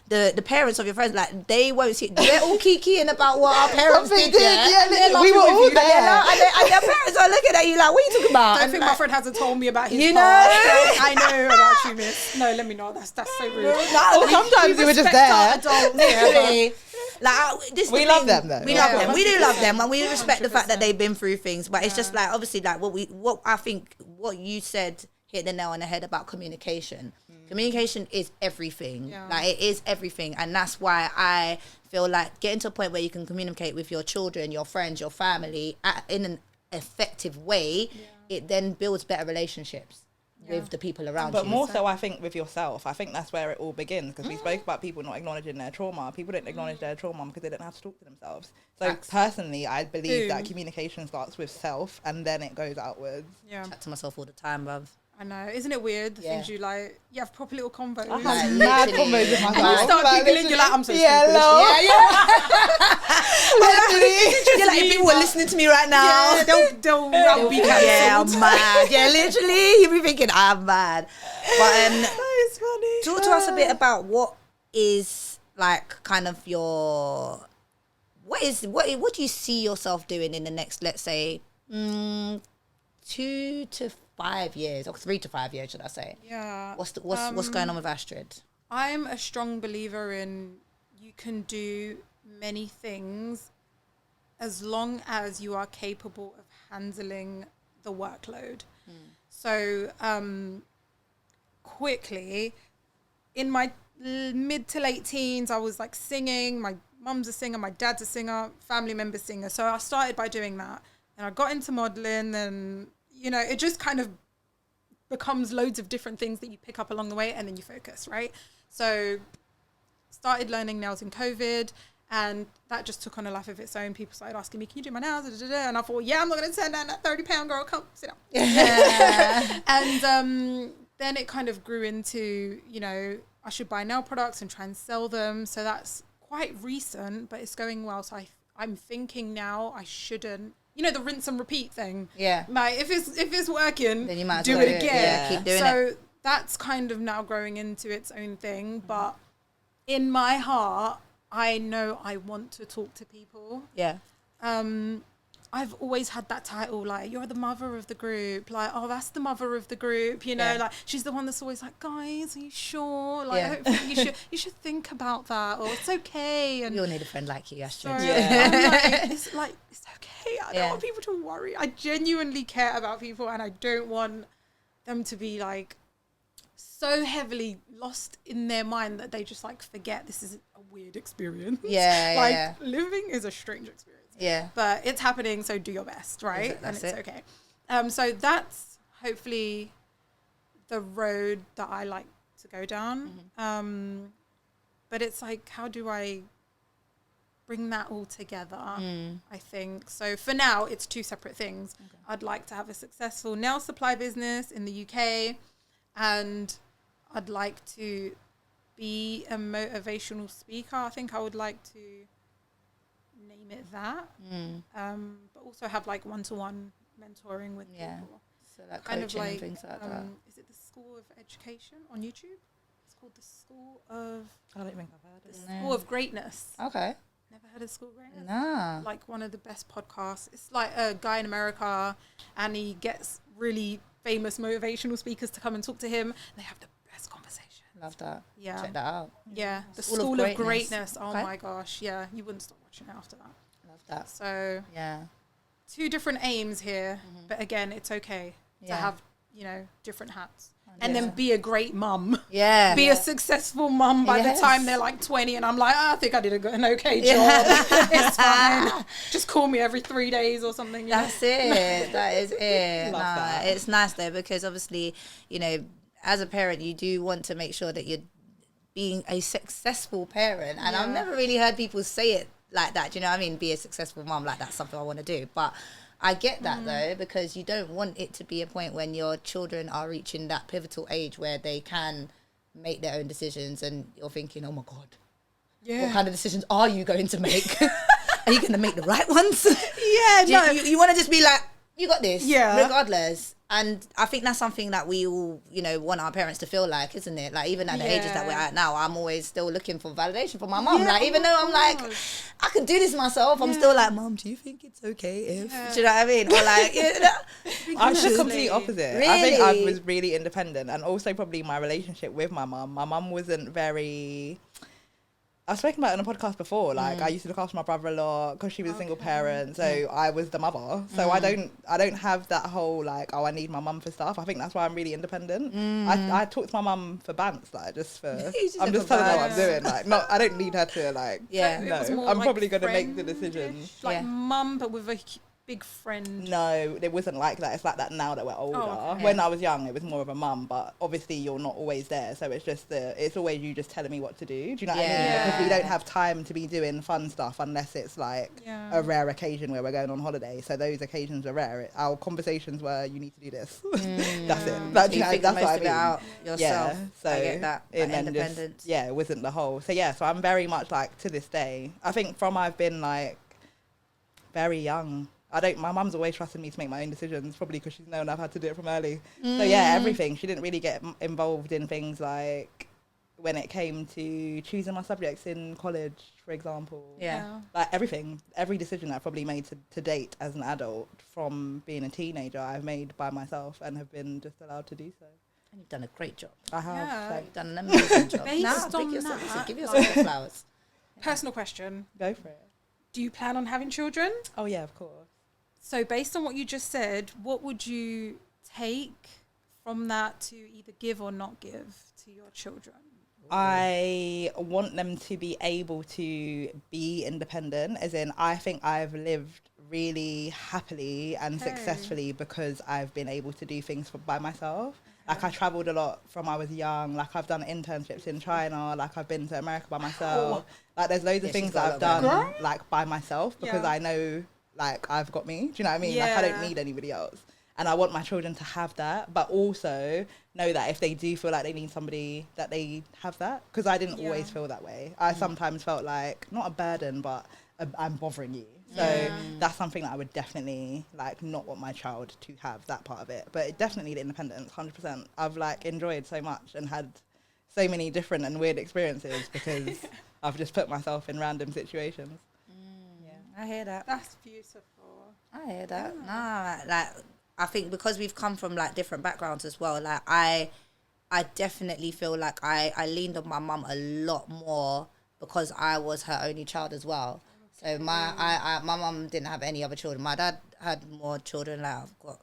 the parents of your friends, like they won't see. They're all kikiing about what our parents Something did. yeah, They're literally. We were laughing all with you, there. and their parents are looking at you like, "What are you talking about?" I And think like, my friend hasn't told me about his You past. know? I know about you, miss. No, let me know. That's so rude. Or sometimes we were just respect our there. adults, yeah, literally. Like this We the love thing. them, though. We Yeah. love them. We do love them, and we respect the fact that 100%. they've been through things. But it's just like obviously like what I think what you said hit the nail on the head about communication. Communication is everything. Yeah. Like it is everything, and that's why I feel like getting to a point where you can communicate with your children, your friends, your family in an effective way. It then builds better relationships with the people around But you. more so, I think, with yourself. I think that's where it all begins, because we spoke about people not acknowledging their trauma. People didn't acknowledge their trauma because they didn't have to talk to themselves. So Facts. personally, I believe that Boom. communication starts with self and then it goes outwards. Yeah, Chat to myself all the time, bruv. I know. Isn't it weird? The Yeah. things you like, you have proper little combos. I Like, have mad literally. combos with myself. And you start Like, giggling, you're like, I'm so yeah, stupid. no. You're like, if people were listening to me right now. Yeah, they'll be Yeah, I'm cancelled. mad. Yeah, literally, you'll be thinking I'm mad. But That is funny. talk to us a bit about what is like kind of your what do you see yourself doing in the next, let's say, 2 to 5 years, or 3 to 5 years, should I say? Yeah. What's going on with Astride? I'm a strong believer in you can do many things as long as you are capable of handling the workload. So quickly, in my mid to late teens, I was like singing. My mum's a singer, my dad's a singer, family member singer. So I started by doing that. And I got into modeling, then, you know, it just kind of becomes loads of different things that you pick up along the way, and then you focus, right? So started learning nails in COVID, and that just took on a life of its own. People started asking me, can you do my nails? And I thought, yeah, I'm not going to turn down that 30-pound girl. Come, sit down. And then it kind of grew into, you know, I should buy nail products and try and sell them. So that's quite recent, but it's going well. So I'm thinking now I shouldn't, you know, the rinse and repeat thing. Yeah. Like if it's working, Then you might as do well it again. Yeah, keep doing it. So that's kind of now growing into its own thing. But in my heart, I know I want to talk to people. Yeah. I've always had that title, like, you're the mother of the group. Like, oh, that's the mother of the group. You know, Yeah. like, she's the one that's always like, guys, are you sure? Like, Yeah. hopefully you should think about that, or it's okay. And We all need a friend like you, so Astride. I'm like, it's okay. I don't Yeah. want people to worry. I genuinely care about people, and I don't want them to be like so heavily lost in their mind that they just like forget this is a weird experience. Yeah, Like yeah. living is a strange experience. Yeah. But it's happening, so do your best, right? That's and it's it. okay. So that's hopefully the road that I like to go down. But it's like, how do I bring that all together? I think so. For now, it's two separate things. Okay. I'd like to have a successful nail supply business in the UK, and I'd like to be a motivational speaker. I think I would like to name it that. But also have like one-to-one mentoring with people. So like kind of coaching like and things like that. is it the School of Education on YouTube? It's called the School of I don't think I've heard the it. School of Greatness. Okay. Never heard of School of Greatness? Nah. Like one of the best podcasts. It's like a guy in America, and he gets really famous motivational speakers to come and talk to him. They have the best conversation. Love that. Yeah. Check that out. Yeah. The School School of of Greatness. Greatness. Oh Okay. my gosh. Yeah. You wouldn't stop watching it after that. Love that. So Yeah. 2 different aims here, but again, it's okay to Yeah. have, different hats. Yeah. And then be a great mum. Yeah. Be a successful mum by Yes. the time they're like 20, and I'm like, I think I did an okay job. It's fine. Just call me every 3 days or something. That's it. That is it. Love that. It's nice though, because obviously, as a parent, you do want to make sure that you're being a successful parent. And I've Yeah. never really heard people say it like that. Do you know what I mean? Be a successful mom, like that's something I want to do. But I get that though, because you don't want it to be a point when your children are reaching that pivotal age where they can make their own decisions, and you're thinking, oh my God, Yeah. what kind of decisions are you going to make? Are you going to make the right ones? Yeah, no. You want to just be like, you got this, Yeah. regardless. And I think that's something that we all, want our parents to feel like, isn't it? Like, even at the ages that we're at now, I'm always still looking for validation from my mum. Yeah, Like, even though I'm like, I can do this myself, I'm still like, Mum, do you think it's okay if? Do you know what I mean? Or like, I'm the complete opposite. Really? I think I was really independent, and also probably my relationship with my mum. My mum wasn't very. I've spoken about it on a podcast before. Like I used to look after my brother a lot because she was a single parent, so I was the mother. So I don't have that whole like, oh, I need my mum for stuff. I think that's why I'm really independent. I talk to my mum for bants, like just for. I'm just telling her what I'm doing. Like, not I don't need her to like. Yeah. It was No, more I'm like probably gonna make the decision. friend-ish, like Yeah. mum, but with a big friend. No, it wasn't like that. It's like that now that we're older. okay. When I was young, it was more of a mum, but obviously you're not always there. So it's just it's always you just telling me what to do. Do you know what I mean? Yeah. Because we don't have time to be doing fun stuff unless it's like Yeah. a rare occasion where we're going on holiday. So those occasions are rare. Our conversations were, you need to do this. That's it. That, So you think that's most what I of it mean. out yourself. Yeah, so I get that and then independence. it wasn't the whole. So yeah, so I'm very much like to this day. I think from I've been like very young. My mum's always trusted me to make my own decisions, probably because she's known I've had to do it from early. So yeah, everything. She didn't really get involved in things like when it came to choosing my subjects in college, for example. Yeah. Like everything, every decision I've probably made to date as an adult from being a teenager, I've made by myself and have been just allowed to do so. And you've done a great job. I have. Yeah. So You've done an amazing job. Based Nah, on give yourself, that, give yourself the flowers. Personal question: go for it. do you plan on having children? Oh yeah, of course. So based on what you just said, what would you take from that to either give or not give to your children? I want them to be able to be independent, as in I think I've lived really happily and successfully because I've been able to do things by myself. Like I travelled a lot from I was young, like I've done internships in China, like I've been to America by myself. Like there's loads of Yeah, she's things got a that I've lot going done like by myself because Yeah. I know like I've got me. Do you know what I mean? Like I don't Yeah. need anybody else. And I want my children to have that, but also know that if they do feel like they need somebody, that they have that. Because I didn't always feel that way. I sometimes felt like, not a burden, but I'm bothering you. So that's something that I would definitely like not want my child to have, that part of it. But it definitely the independence, 100%. I've like enjoyed so much and had so many different and weird experiences because I've just put myself in random situations. I hear that. That's beautiful. I hear that. Nah, like I think because we've come from like different backgrounds as well. Like I definitely feel like I leaned on my mum a lot more because I was her only child as well. So my mum didn't have any other children. My dad had more children. Like I've got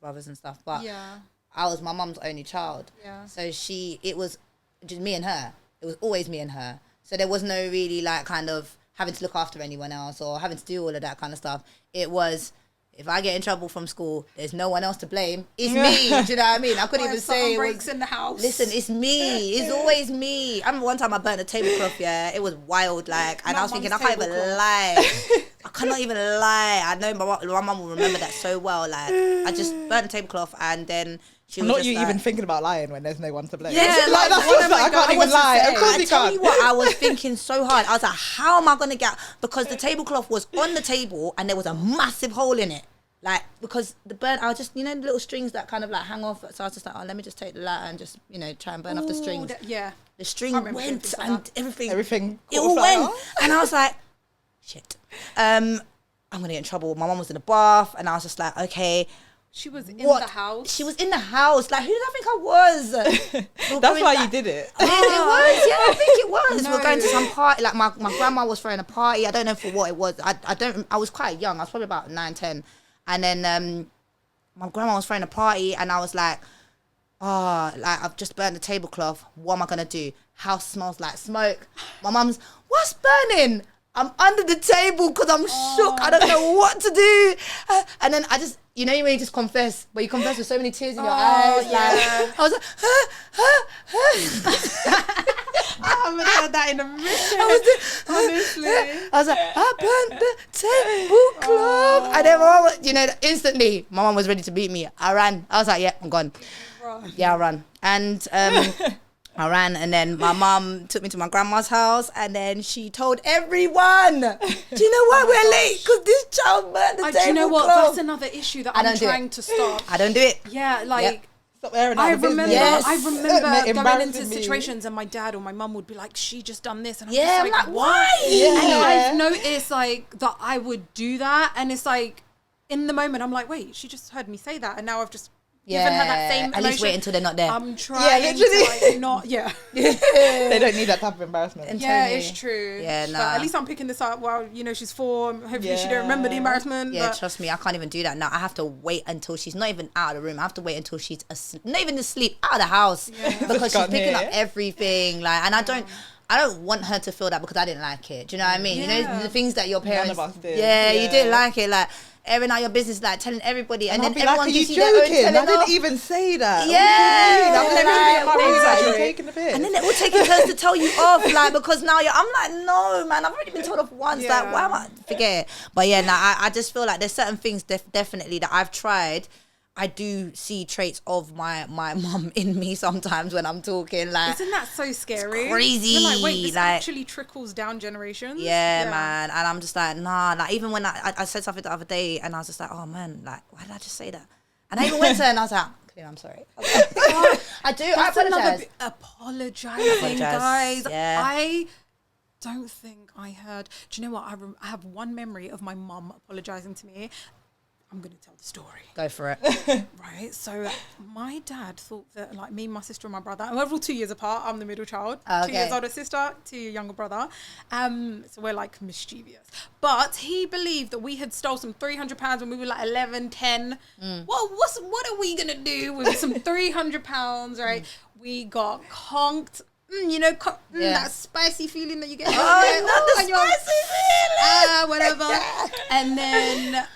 brothers and stuff, but Yeah. I was my mum's only child. Yeah. So it was just me and her. It was always me and her. So there was no really like kind of having to look after anyone else or having to do all of that kind of stuff. It was, if I get in trouble from school, there's no one else to blame. It's me. Do you know what I mean? I couldn't even say it breaks was, in the house. listen, it's me. It's always me. I remember one time I burnt a tablecloth, yeah. It was wild, like, and My I was thinking, I mum's can't even tablecloth. lie. I cannot even lie. I know my mum will remember that so well. Like, I just burnt a tablecloth and then she was Not just you like, even thinking about lying when there's no one to blame. Yeah, like that's what what's am like, I I can't going even to lie. say? Of course I you tell can't. you what, I was thinking so hard. I was like, how am I going to get... Because the tablecloth was on the table and there was a massive hole in it. Like, because the burn, I was just, you know, the little strings that kind of like hang off. So I was just like, oh, let me just take the lighter and just, you know, try and burn off the strings. Yeah. The string remember went things like and that. Everything it all caught went. fire. And I was like, shit. I'm going to get in trouble. My mum was in the bath and I was just like, okay. She was in the house. She was in the house. Like, who did I think I was? That's why you did it. It was, yeah, I think it was. No. We were going to some party. Like, my grandma was throwing a party. I don't know for what it was. I was quite young. I was probably about 9, 10. And then my grandma was throwing a party and I was like, oh, like, I've just burnt the tablecloth. What am I going to do? House smells like smoke. My mum's, what's burning? I'm under the table because I'm shook. I don't know what to do. And then I just, you know when you just confess, but you confess with so many tears in your eyes. Yeah. Like, I was like, I haven't heard that in a minute. Honestly. I was like, I burnt the tablecloth. And then my mum, you know, instantly, my mum was ready to beat me. I ran. I was like, yeah, I'm gone. Yeah, I ran. And I ran, and then my mum took me to my grandma's house, and then she told everyone, do you know why we're late? Because this child burnt the tablecloth. Do you know what? That's another issue that I'm trying to stop. I don't do it. Yeah, like... Yep. Stop airing out I the remember, business. Yes. I remember going Embarrassing into me. situations and my dad or my mum would be like, she just done this. And I'm Yeah, just I'm like, what? why? Yeah. And I've noticed like that I would do that. And it's like, in the moment, I'm like, wait, she just heard me say that. And now I've just given her that same emotion. At least wait until they're not there. I'm trying literally. to like not, yeah. They don't need that type of embarrassment. Yeah, Totally. it's true. Yeah, But nah. at least I'm picking this up while, you know, she's 4. Hopefully she don't remember the embarrassment. Yeah, but trust me, I can't even do that now. I have to wait until she's not even out of the room. I have to wait until she's not even asleep, out of the house, because she's Can't picking hear. up everything. Like, and I don't want her to feel that because I didn't like it. Do you know what I mean? You know, Yeah. the things that your parents, of us did. Yeah, you Yeah. didn't like it, like airing out your business, like telling everybody, and I'll then be everyone like, are you gives you their own joking? I telling didn't off. even say that. Yeah, What do you mean? I'm like, living in my what? room. You're taking the piss. And then they're all taking turns to tell you off, like, because now I'm like, no, man, I've already been told off once. Yeah. Like, why am I? Forget it. But yeah, nah, I just feel like there's certain things definitely that I've tried. I do see traits of my mum in me sometimes when I'm talking. Like, isn't that so scary? It's crazy. You're like, wait, this Like, actually trickles down generations? yeah, man. And I'm just like, nah. Like, even when I said something the other day, and I was just like, oh man, like, why did I just say that? And I even went to her and I was like, Cleo, I'm sorry. I do. I That's another apologize. apologizing, guys. Yeah. I don't think I heard. Do you know what? I have one memory of my mum apologizing to me. I'm going to tell the story. Go for it. Right. So my dad thought that like me, my sister and my brother, and we're all 2 years apart. I'm the middle child. Okay. 2 years older sister, 2 year younger brother. So we're like mischievous. But he believed that we had stole some £300 when we were like 11, 10. Well, what are we going to do with some £300, right? We got conked. You know, that spicy feeling that you get. Not the spicy feeling. Whatever. And then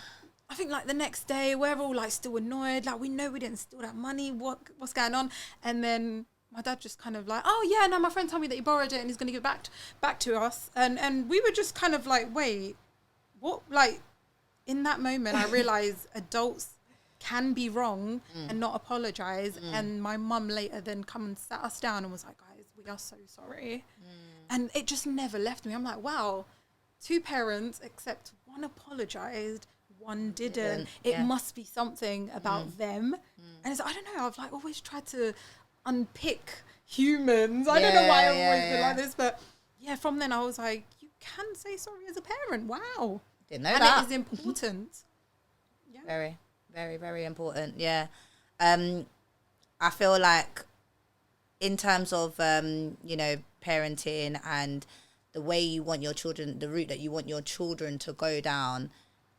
I think like the next day we're all like still annoyed, like we know we didn't steal that money, what's going on? And then my dad just kind of like, oh yeah, no, my friend told me that he borrowed it and he's going to give it back to us. And we were just kind of like, wait, what? Like in that moment I realized adults can be wrong and not apologize. And my mum later then come and sat us down and was like, guys, we are so sorry. And it just never left me. I'm like, wow, 2 parents except one apologized, one didn't. It must be something about them. And it's, I don't know, I've like always tried to unpick humans. I don't know why I've always been like this, but yeah, from then I was like, you can say sorry as a parent. Wow. Didn't know and that. it is important. Yeah. Very, very, very important. Yeah. I feel like in terms of, you know, parenting and the way you want your children, the route that you want your children to go down,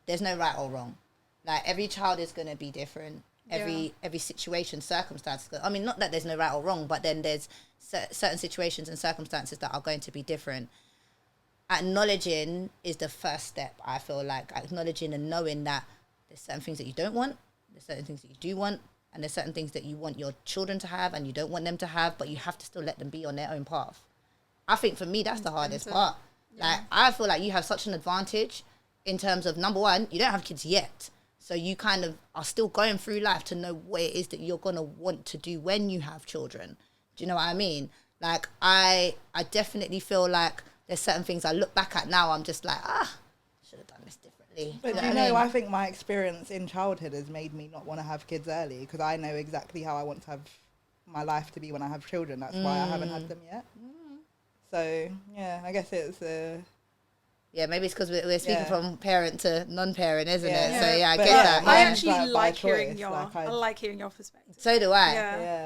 there's no right or wrong. Like every child is going to be different. Every situation, circumstance. I mean, not that there's no right or wrong, but then there's certain situations and circumstances that are going to be different. Acknowledging is the first step, I feel like. Acknowledging and knowing that there's certain things that you don't want, there's certain things that you do want, and there's certain things that you want your children to have and you don't want them to have, but you have to still let them be on their own path. I think for me, that's the hardest part. Like, I feel like you have such an advantage in terms of, number one, you don't have kids yet. So you kind of are still going through life to know what it is that you're going to want to do when you have children. Do you know what I mean? Like, I definitely feel like there's certain things I look back at now, I'm just like, should have done this differently. Exactly. But do you know, I think my experience in childhood has made me not want to have kids early, because I know exactly how I want to have my life to be when I have children. That's why I haven't had them yet. So, yeah, I guess it's... yeah, maybe it's because we're speaking from parent to non-parent, isn't it? So, I But get that. I Yeah. actually like hearing choice, your, like I like hearing your perspective. So do I.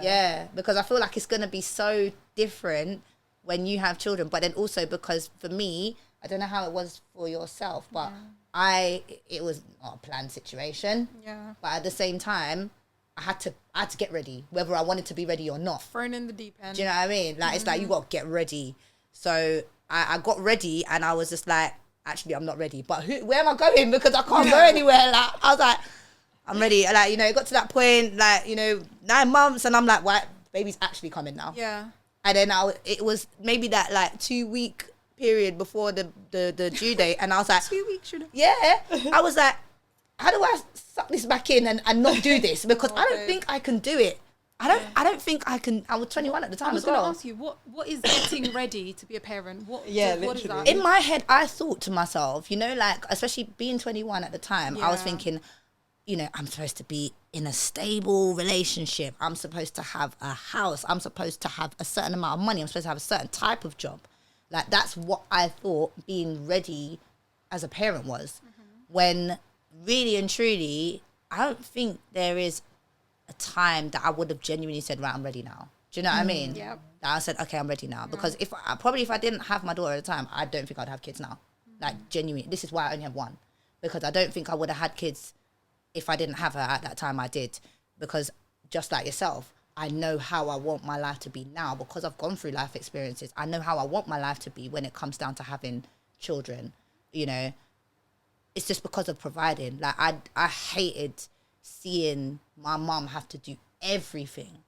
Yeah. Because I feel like it's going to be so different when you have children. But then also because for me, I don't know how it was for yourself, but it was not a planned situation. Yeah. But at the same time, I had to get ready, whether I wanted to be ready or not. Thrown in the deep end. Do you know what I mean? Like, it's like, you got to get ready. So I got ready, and I was just like, actually, I'm not ready. But where am I going? Because I can't go anywhere. Like, I was like, I'm ready. Like, you know, it got to that point, like, you know, 9 months, and I'm like, what? Baby's actually coming now. Yeah. And then it was maybe that, like, 2-week period before the due date, and I was like, 2 weeks, I was like, how do I suck this back in and not do this? Because I don't think I can do it. I don't think I can. I was 21 at the time as well. I was going to ask you, what is getting ready to be a parent? What is literally. that? In my head, I thought to myself, you know, like, especially being 21 at the time, I was thinking, you know, I'm supposed to be in a stable relationship. I'm supposed to have a house. I'm supposed to have a certain amount of money. I'm supposed to have a certain type of job. Like, that's what I thought being ready as a parent was. When really and truly, I don't think there is a time that I would have genuinely said, right, I'm ready now. Do you know what I mean? Yeah. That I said, okay, I'm ready now. Because if I didn't have my daughter at the time, I don't think I'd have kids now. Like, genuinely, this is why I only have one. Because I don't think I would have had kids if I didn't have her at that time. I did. Because just like yourself, I know how I want my life to be now, because I've gone through life experiences. I know how I want my life to be when it comes down to having children. You know, it's just because of providing. Like, I hated seeing my mum have to do everything.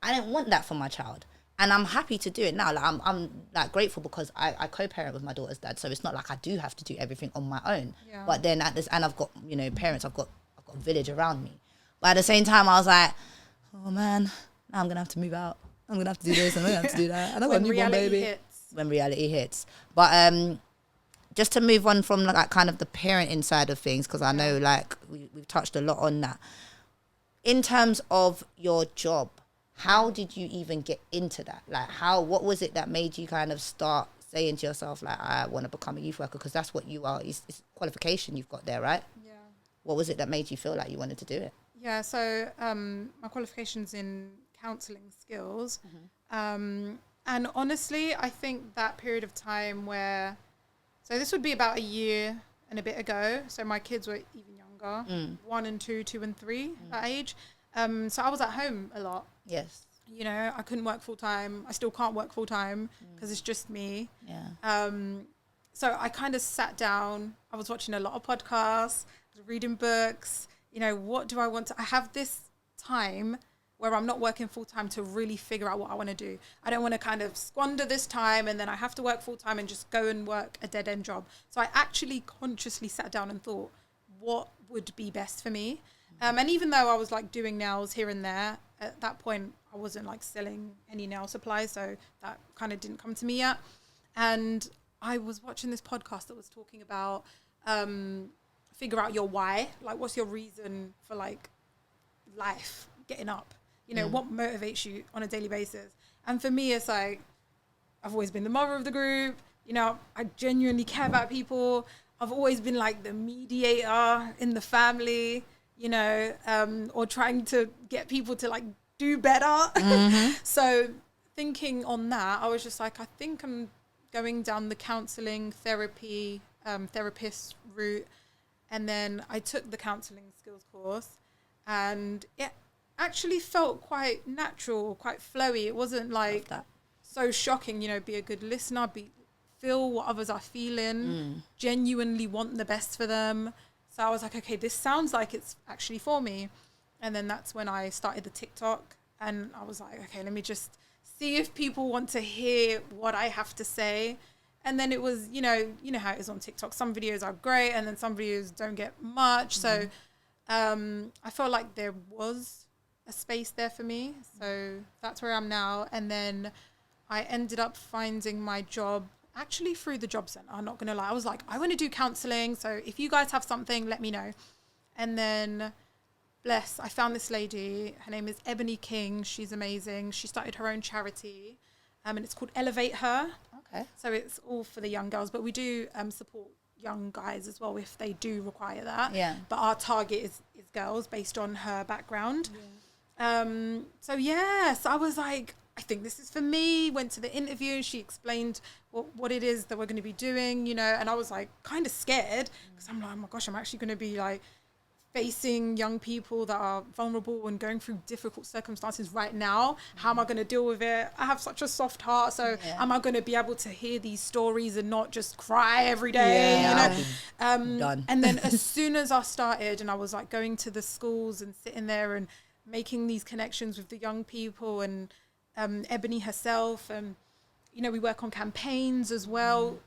I didn't want that for my child, and I'm happy to do it now. Like, I'm like grateful because I co-parent with my daughter's dad, so it's not like I do have to do everything on my own. Yeah. But then and I've got, you know, parents. I've got a village around me. But at the same time, I was like, oh man, now I'm gonna have to move out. I'm gonna have to do this, and I'm gonna have to do that. And I've got a newborn baby. When reality hits. But just to move on from like kind of the parenting side of things, because I know like we've touched a lot on that. In terms of your job, how did you even get into that? Like, what was it that made you kind of start saying to yourself, like, I want to become a youth worker? Because that's what you are. It's qualification you've got there, right? Yeah. What was it that made you feel like you wanted to do it? Yeah, so my qualification's in counselling skills. And honestly, I think that period of time where... So this would be about a year and a bit ago. So my kids were even younger, 1 and 2, 2 and 3, that age. So I was at home a lot. Yes. You know, I couldn't work full time. I still can't work full time because it's just me. Yeah. So I kind of sat down. I was watching a lot of podcasts, reading books. You know, what do I want to... I have this time where I'm not working full time to really figure out what I want to do. I don't want to kind of squander this time and then I have to work full time and just go and work a dead end job. So I actually consciously sat down and thought, what would be best for me? And even though I was like doing nails here and there, at that point I wasn't like selling any nail supplies, so that kind of didn't come to me yet. And I was watching this podcast that was talking about figure out your why, like what's your reason for like life, getting up. You know, what motivates you on a daily basis? And for me, it's like, I've always been the mother of the group. You know, I genuinely care about people. I've always been like the mediator in the family, you know, or trying to get people to like do better. So thinking on that, I was just like, I think I'm going down the counselling, therapy, therapist route. And then I took the counselling skills course, and it actually felt quite natural, quite flowy. It wasn't like so shocking, you know, be a good listener, feel what others are feeling, genuinely want the best for them. So I was like, okay, this sounds like it's actually for me. And then that's when I started the TikTok, and I was like, okay, let me just see if people want to hear what I have to say. And then it was, you know how it is on TikTok. Some videos are great and then some videos don't get much. So I felt like there was a space there for me. So that's where I'm now. And then I ended up finding my job actually through the job centre. I'm not going to lie. I was like, I want to do counselling. So if you guys have something, let me know. And then, I found this lady. Her name is Ebony King. She's amazing. She started her own charity, and it's called Elevate Her. Okay. So it's all for the young girls, but we do support young guys as well if they do require that. Yeah. But our target is girls based on her background. So I was like, I think this is for me. Went to the interview. She explained what it is that we're going to be doing, you know, and I was like kind of scared because I'm like, oh my gosh, I'm actually going to be like facing young people that are vulnerable and going through difficult circumstances right now. How am I going to deal with it? I have such a soft heart. So am I going to be able to hear these stories and not just cry every day? You know? Done. And then as soon as I started and I was like going to the schools and sitting there and making these connections with the young people and Ebony herself, and you know, we work on campaigns as well,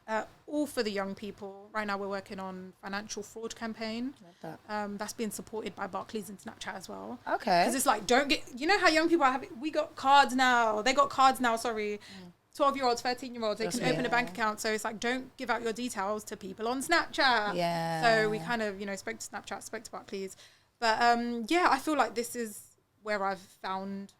all for the young people. Right now we're working on financial fraud campaign. Love that. That's being supported by Barclays and Snapchat as well. Okay. Because it's like, you know how young people are having, we got cards now. They got cards now, 12-year-olds, 13-year-olds, they can open a bank account. So it's like, don't give out your details to people on Snapchat. Yeah. So we kind of, you know, spoke to Snapchat, spoke to Barclays. But I feel like this is where I've found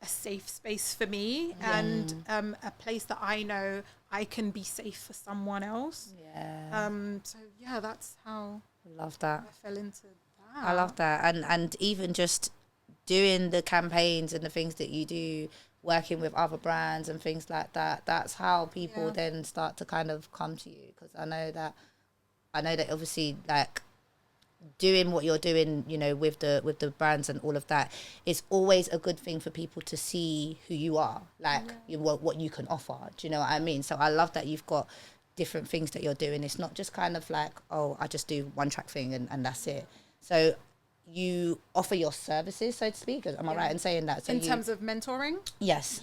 a safe space for me and a place that I know I can be safe for someone else. That's how Love that. I fell into that. I love that. And even just doing the campaigns and the things that you do, working with other brands and things like that, that's how people then start to kind of come to you. Because I know that obviously, like, doing what you're doing, you know, with the brands and all of that, it's always a good thing for people to see who you are, like what you can offer. Do you know what I mean? So I love that you've got different things that you're doing. It's not just kind of like, oh, I just do one track thing and that's it. So you offer your services, so to speak. Am I right in saying that? So in terms of mentoring? Yes.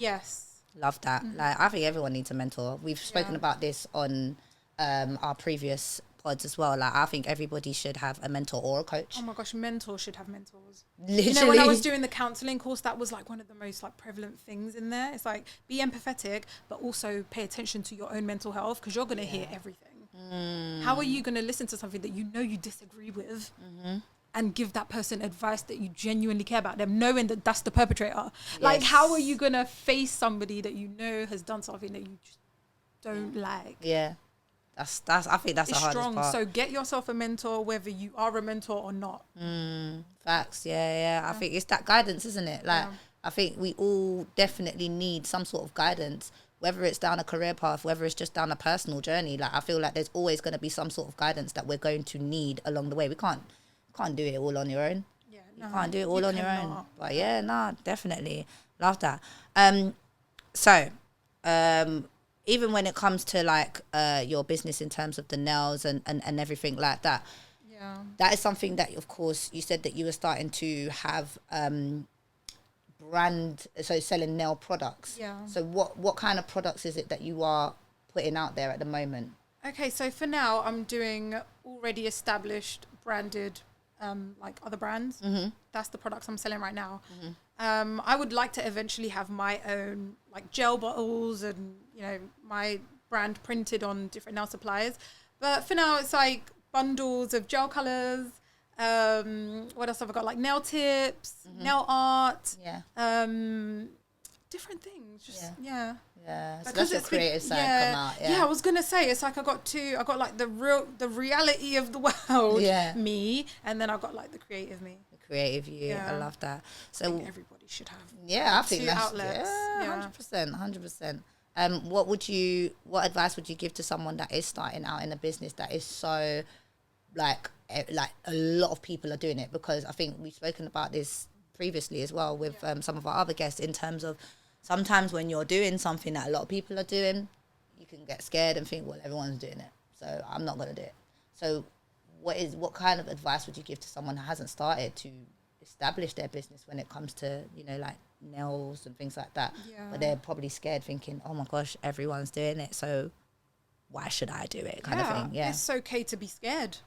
Love that. Like, I think everyone needs a mentor. We've spoken about this on our previous pods as well. Like, I think everybody should have a mentor or a coach. Oh my gosh, mentors should have mentors. Literally. You know, when I was doing the counselling course, that was like one of the most like prevalent things in there. It's like, be empathetic, but also pay attention to your own mental health, because you're going to hear everything. How are you going to listen to something that you know you disagree with and give that person advice that you genuinely care about them, knowing that that's the perpetrator? Like, how are you going to face somebody that you know has done something that you just don't like? That's I think that's it's the hardest strong part. So get yourself a mentor, whether you are a mentor or not. Facts. I think it's that guidance, isn't it? Like, I think we all definitely need some sort of guidance, whether it's down a career path, whether it's just down a personal journey. Like, I feel like there's always going to be some sort of guidance that we're going to need along the way. We can't do it all on your own. You can't do it all on your own. But definitely love that. Even when it comes to like your business in terms of the nails and everything like that, that is something that, of course, you said that you were starting to have selling nail products. So what kind of products is it that you are putting out there at the moment? Okay, so for now I'm doing already established branded like other brands. That's the products I'm selling right now. I would like to eventually have my own like gel bottles and, you know, my brand printed on different nail supplies. But for now, it's like bundles of gel colors. What else have I got? Like nail tips, nail art, different things. Just, So that's your creative side come out. I was gonna say, it's like I got like the reality of the world, me, and then I got like the creative me. Creative you. I love that. So I think everybody should have. I think two that's outlets. 100%. What advice would you give to someone that is starting out in a business that is so like a lot of people are doing it? Because I think we've spoken about this previously as well with some of our other guests, in terms of sometimes when you're doing something that a lot of people are doing, you can get scared and think, well, everyone's doing it, so I'm not going to do it. So what kind of advice would you give to someone who hasn't started to establish their business when it comes to, you know, like nails and things like that? But they're probably scared, thinking, oh my gosh, everyone's doing it, so why should I do it, kind of thing. It's okay to be scared.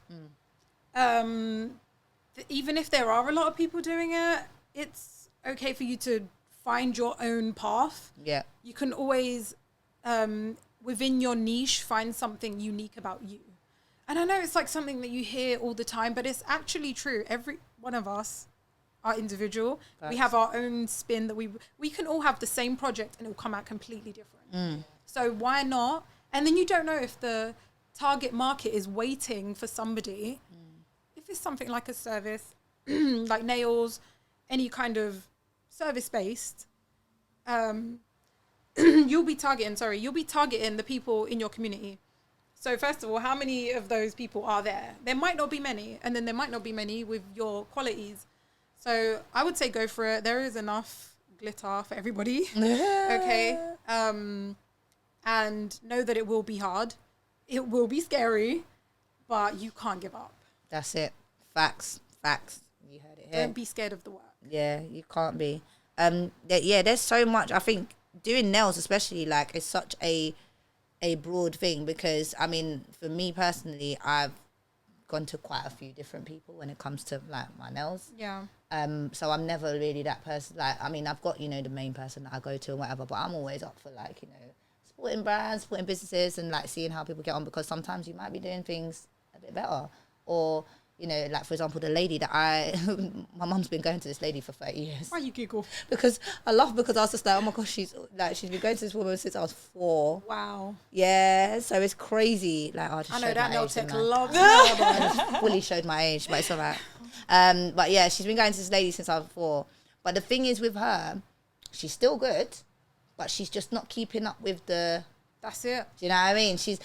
Even if there are a lot of people doing it, it's okay for you to find your own path. You can always within your niche, find something unique about you. And I know it's like something that you hear all the time, but it's actually true. Every one of us are individual. Facts. We have our own spin that we can all have the same project and it will come out completely different. So why not? And then you don't know if the target market is waiting for somebody. If it's something like a service, like nails, any kind of service-based, you'll be targeting the people in your community. So first of all, how many of those people are there? There might not be many, and then there might not be many with your qualities. So I would say go for it. There is enough glitter for everybody. Okay. And know that it will be hard. It will be scary, but you can't give up. That's it. Facts. You heard it here. Don't be scared of the work. Yeah, you can't be. There's so much. I think doing nails especially, like, is such a broad thing, because I mean, for me personally, I've gone to quite a few different people when it comes to like my nails. Yeah. So I'm never really that person. Like, I mean, I've got, you know, the main person that I go to and whatever, but I'm always up for, like, you know, supporting brands, supporting businesses, and like seeing how people get on, because sometimes you might be doing things a bit better. Or, you know, like, for example, the lady that my mum's been going to this lady for 30 years. Why you giggle? Because I laugh, because I was just like, oh my gosh, she's been going to this woman since I was 4. Wow. Yeah, so it's crazy. Like, I know that nail tech loves I just fully showed my age, but it's all right. But yeah, she's been going to this lady since I was 4. But the thing is with her, she's still good, but she's just not keeping up with the... That's it. Do you know what I mean? She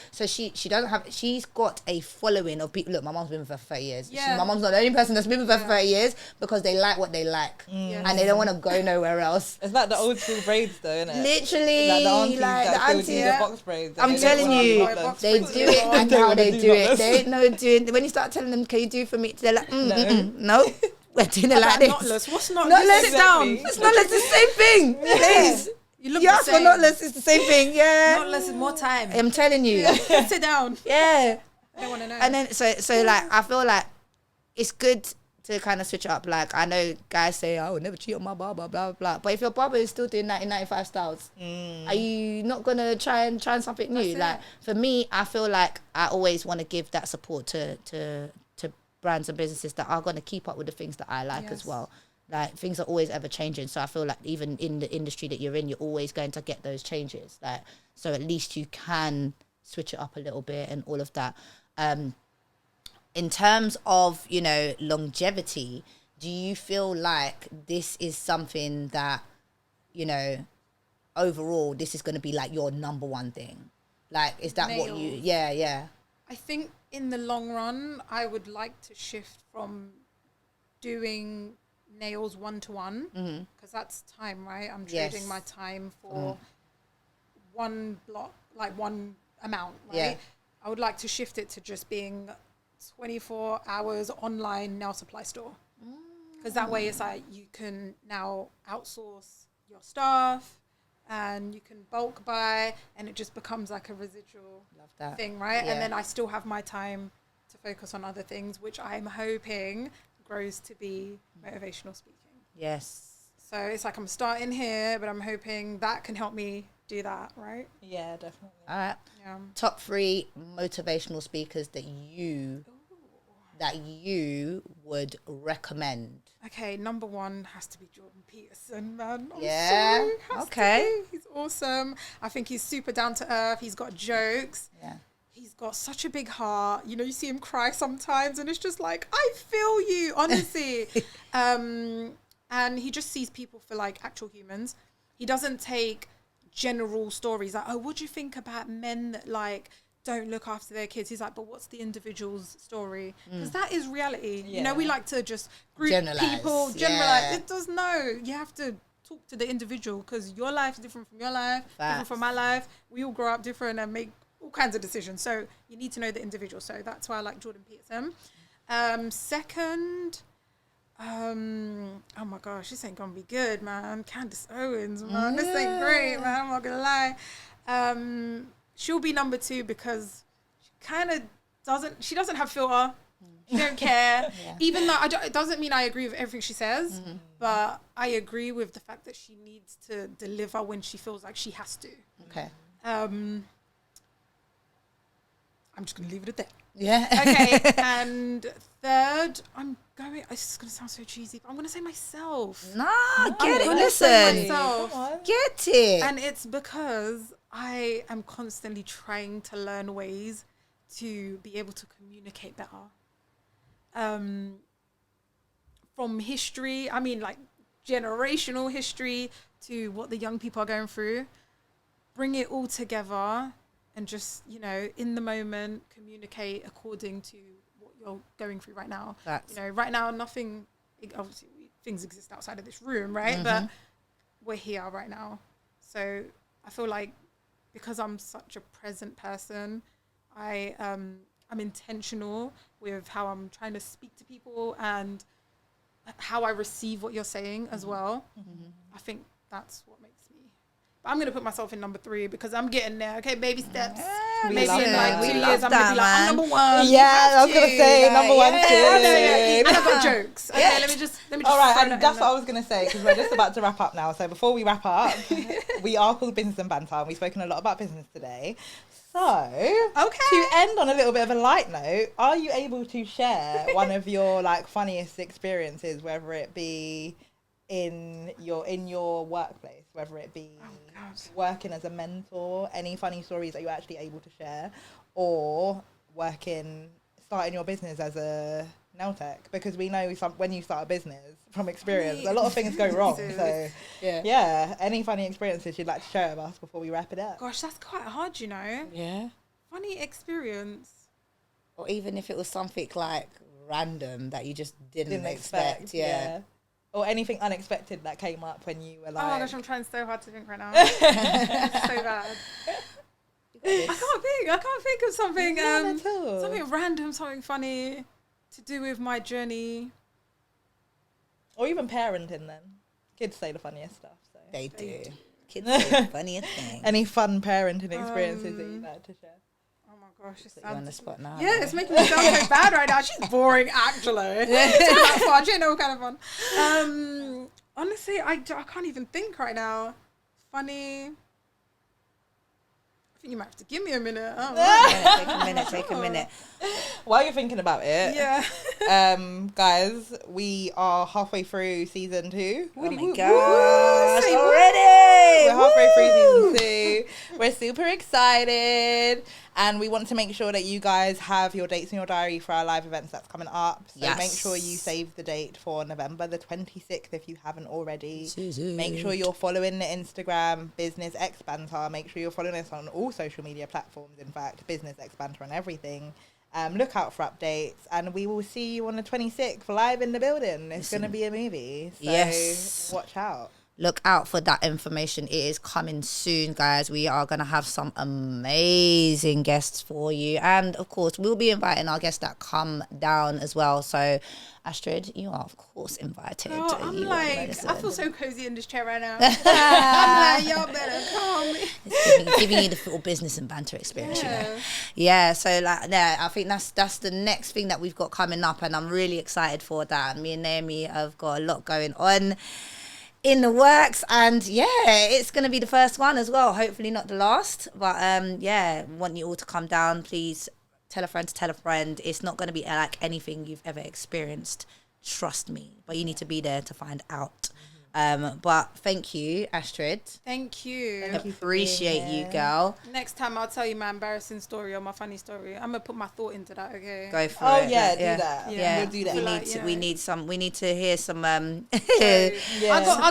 doesn't have... She's got a following of people. Look, my mom's been with her for 30 years. Yeah. My mom's not the only person that's been with her for 30 years, because they like what they like. Yes. And they don't want to go nowhere else. It's like the old school braids, though, isn't it? Literally, Like the aunties like that the still auntie, do the box braids. I'm telling you, they do it and how they do it. They ain't no doing. When you start telling them, can you do for me? They're like, no, we're doing it like this. Knotless. What's not? Knotless? Sit down. It's knotless. It's the same thing. Please. You look You the ask for same. knotless, it's the same thing. Yeah. Knotless is more time. I'm telling you. Sit down. Yeah. I don't want to know. And then so like, I feel like it's good to kind of switch it up. Like, I know guys say, I would never cheat on my barber, blah blah blah. But if your barber is still doing 1995 styles, are you not gonna try something new? Like, for me, I feel like I always want to give that support to brands and businesses that are going to keep up with the things that I like as well. Like, things are always ever changing. So I feel like even in the industry that you're in, you're always going to get those changes. Like, so at least you can switch it up a little bit and all of that. In terms of, you know, longevity, do you feel like this is something that, you know, overall, this is going to be like your number one thing? Like, is that what you... Yeah. I think in the long run, I would like to shift from doing nails one-to-one, because that's time, right? I'm trading my time for one block, like one amount, right? Yeah. I would like to shift it to just being 24 hours online nail supply store, because that way it's like you can now outsource your staff and you can bulk buy, and it just becomes like a residual thing, right? Yeah. And then I still have my time to focus on other things, which I'm hoping grows to be motivational speaking. Yes. So it's like I'm starting here, but I'm hoping that can help me do that, right? Yeah, definitely. All right. Yeah. Top 3 motivational speakers that you would recommend. Okay, number 1 has to be Jordan Peterson, man. I'm Yeah. sorry, has Okay. to be. He's awesome. I think he's super down to earth. He's got jokes. Yeah. He's got such a big heart. You know, you see him cry sometimes and it's just like, I feel you, honestly. And he just sees people for like actual humans. He doesn't take general stories like, oh, what do you think about men that like don't look after their kids? He's like, but what's the individual's story? Because that is reality. Yeah. You know, we like to just group people, generalize. Yeah. It does no. You have to talk to the individual, because your life is different from your life, different Facts. from my life. We all grow up different and make all kinds of decisions. So you need to know the individual. So that's why I like Jordan Peterson. Second, oh my gosh, this ain't gonna be good, man. Candace Owens, man. This ain't great, man. I'm not gonna lie. She'll be number 2 because she kind of doesn't have filter. She don't care. Even though it doesn't mean I agree with everything she says, but I agree with the fact that she needs to deliver when she feels like she has to. Okay. I'm just going to leave it at that. Yeah. Okay, and third, this is going to sound so cheesy, but I'm going to say myself. Nah, I'm get it. gonna say Listen. myself. Get it. And it's because I am constantly trying to learn ways to be able to communicate better. From history, I mean, like generational history to what the young people are going through, bring it all together and just, you know, in the moment, communicate according to what you're going through right now. Facts. You know, right now, obviously things exist outside of this room, right? But we're here right now. So I feel like because I'm such a present person, I'm intentional with how I'm trying to speak to people and how I receive what you're saying as well. I think that's what makes me. But I'm going to put myself in number 3 because I'm getting there. Okay, baby steps. Maybe in like 2 years, I'm going to be like, I'm number 1. Yeah, I was going to say number 1 too. And I've got jokes. Okay, let me just. All right, and that's what I was going to say because we're just about to wrap up now. So before we wrap up, we are called Business and Banter, and we've spoken a lot about business today. So, to end on a little bit of a light note, are you able to share one of your like funniest experiences, whether it be in your workplace, whether it be working as a mentor, any funny stories that you're actually able to share, or starting your business as a nail tech? Because we know when you start a business, from experience, a lot of things go wrong. So yeah, any funny experiences you'd like to share with us before we wrap it up? Gosh, that's quite hard, you know. Yeah. Funny experience. Or even if it was something like random that you just didn't expect. Yeah. Or anything unexpected that came up when you were like... Oh my gosh, I'm trying so hard to think right now. It's so bad. I can't think of something something random, something funny to do with my journey. Or even parenting then. Kids say the funniest stuff. So. They do. Kids say the funniest things. Any fun parenting experiences that you'd like to share? Oh my gosh, it's on the spot now. Yeah, it's making me sound so bad right now. She's boring, actually. It's fun. She know kind of fun. Honestly, I can't even think right now. Funny. I think you might have to give me a minute. Take a minute. While you're thinking about it, guys, we are halfway through season 2. Oh my gosh, already! We're halfway through season 2. We're super excited, and we want to make sure that you guys have your dates in your diary for our live events that's coming up. So make sure you save the date for November the 26th if you haven't already. Make sure you're following the Instagram Business X Banter. Make sure you're following us on all social media platforms. In fact, Business X Banter on everything. Look out for updates, and we will see you on the 26th live in the building. It's going to be a movie, so watch out. Look out for that information. It is coming soon, guys. We are going to have some amazing guests for you. And, of course, we'll be inviting our guests that come down as well. So, Astrid, you are, of course, invited. Oh, I feel so cozy in this chair right now. I'm like, y'all better come. It's giving you the full business and banter experience, you know. Yeah, so, I think that's the next thing that we've got coming up. And I'm really excited for that. Me and Naomi have got a lot going on in the works, and it's going to be the first one as well, hopefully not the last, but want you all to come down. Please tell a friend to tell a friend. It's not going to be like anything you've ever experienced, trust me, but you need to be there to find out. But thank you, Astrid. Thank you. Appreciate you, girl. Next time I'll tell you my embarrassing story or my funny story. I'm gonna put my thought into that. Okay. Go for it. Do that. Yeah, we'll do that. We need to hear some. I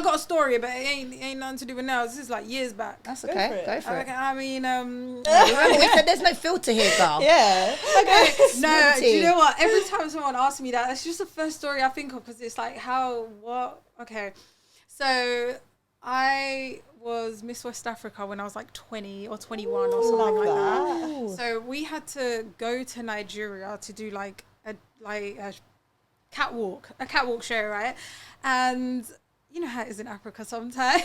got a story, but it ain't nothing to do with now. This is like years back. That's okay. Go for it. I mean, remember we said there's no filter here, girl. Yeah. Okay. No, do you know what? Every time someone asks me that, it's just the first story I think of because it's like what? Okay. So I was Miss West Africa when I was like 20 or 21 or something like that. So we had to go to Nigeria to do like a catwalk show, right? And you know how it is in Africa sometimes.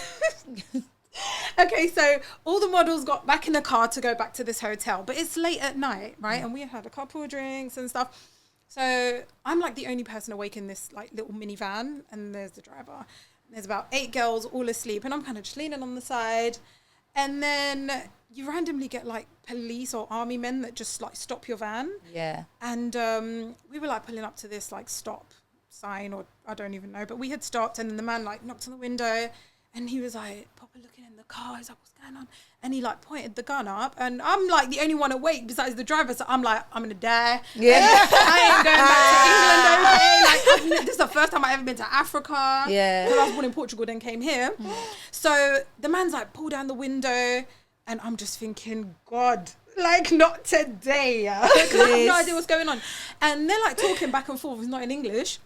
Okay, so all the models got back in the car to go back to this hotel, but it's late at night, right? And we had a couple of drinks and stuff. So I'm like the only person awake in this like little minivan, and there's the driver. There's about 8 girls all asleep, and I'm kind of just leaning on the side. And then you randomly get like police or army men that just like stop your van. Yeah. And we were like pulling up to this like stop sign, or I don't even know, but we had stopped, and then the man like knocked on the window, and he was like, Papa looking in the car, he's like, what's going on? And he like pointed the gun up, and I'm like the only one awake besides the driver, so I'm like, I'm gonna die. Yeah. I ain't going back to England, okay? Like, this is the first time I've ever been to Africa. Yeah. Because I was born in Portugal, then came here. So the man's like, pull down the window, and I'm just thinking, God, like, not today. Because I have no idea what's going on. And they're like talking back and forth, it's not in English.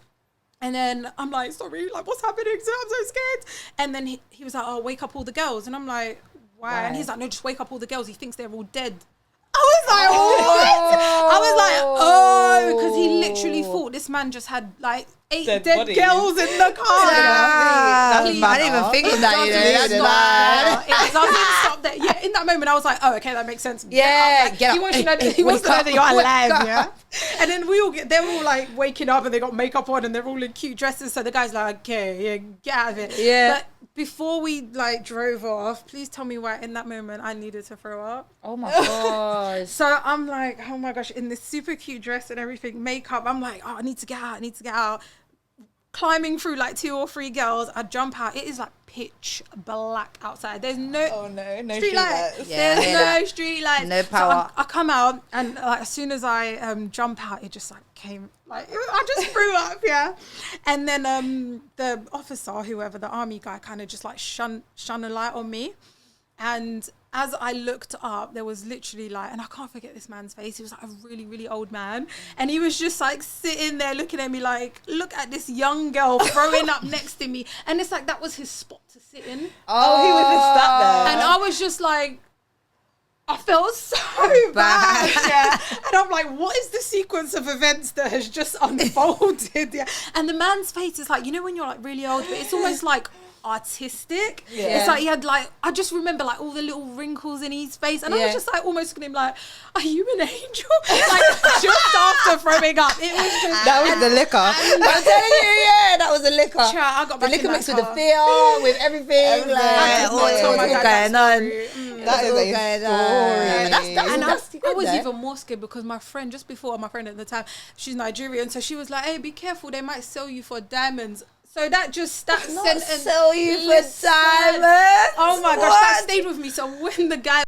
And then I'm like, sorry, like, what's happening? I'm so scared. And then he was like, oh, wake up all the girls. And I'm like, why? And he's like, no, just wake up all the girls. He thinks they're all dead. I was like, what? I was like, oh, because he literally thought this man just had like 8 dead girls in the car. I didn't even think of that, you know. That's bad. It doesn't stop there. Yeah, in that moment, I was like, oh, okay, that makes sense. Yeah, like, he wants to know that you're alive, yeah. And then they're all like waking up, and they got makeup on, and they're all in cute dresses. So the guy's like, okay, yeah, get out of it. Yeah. But before we like drove off, please tell me why in that moment I needed to throw up. Oh my gosh. So I'm like, oh my gosh, in this super cute dress and everything, makeup. I'm like, oh, I need to get out. Climbing through like 2 or 3 girls, I jump out. It is like pitch black outside. There's no street lights. Yeah, there's no street lights. No power. So I come out, and like as soon as I jump out, it just like came like I just threw up, yeah. And then the officer, whoever, the army guy, kind of just like shone a light on me. And as I looked up, there was literally like, and I can't forget this man's face. He was like a really, really old man. And he was just like sitting there looking at me like, look at this young girl throwing up next to me. And it's like, that was his spot to sit in. Oh, he was just sat there. And I was just like, I felt so bad. Yeah. And I'm like, what is the sequence of events that has just unfolded? Yeah. And the man's face is like, you know when you're like really old, but it's almost like artistic. Yeah. It's like he had like, I just remember like all the little wrinkles in his face, and I was just like almost looking at him like, are you an angel? Like just after throwing up, it was just that was the liquor. I'm telling you, yeah, that was the liquor. I got the liquor mixed with the fear, with everything. Like, all going on. That is a story. And I was even more scared because my friend at the time, she's Nigerian, so she was like, hey, be careful, they might sell you for diamonds. So that sentence, sell you for diamonds. Oh my gosh, that stayed with me. So when the guy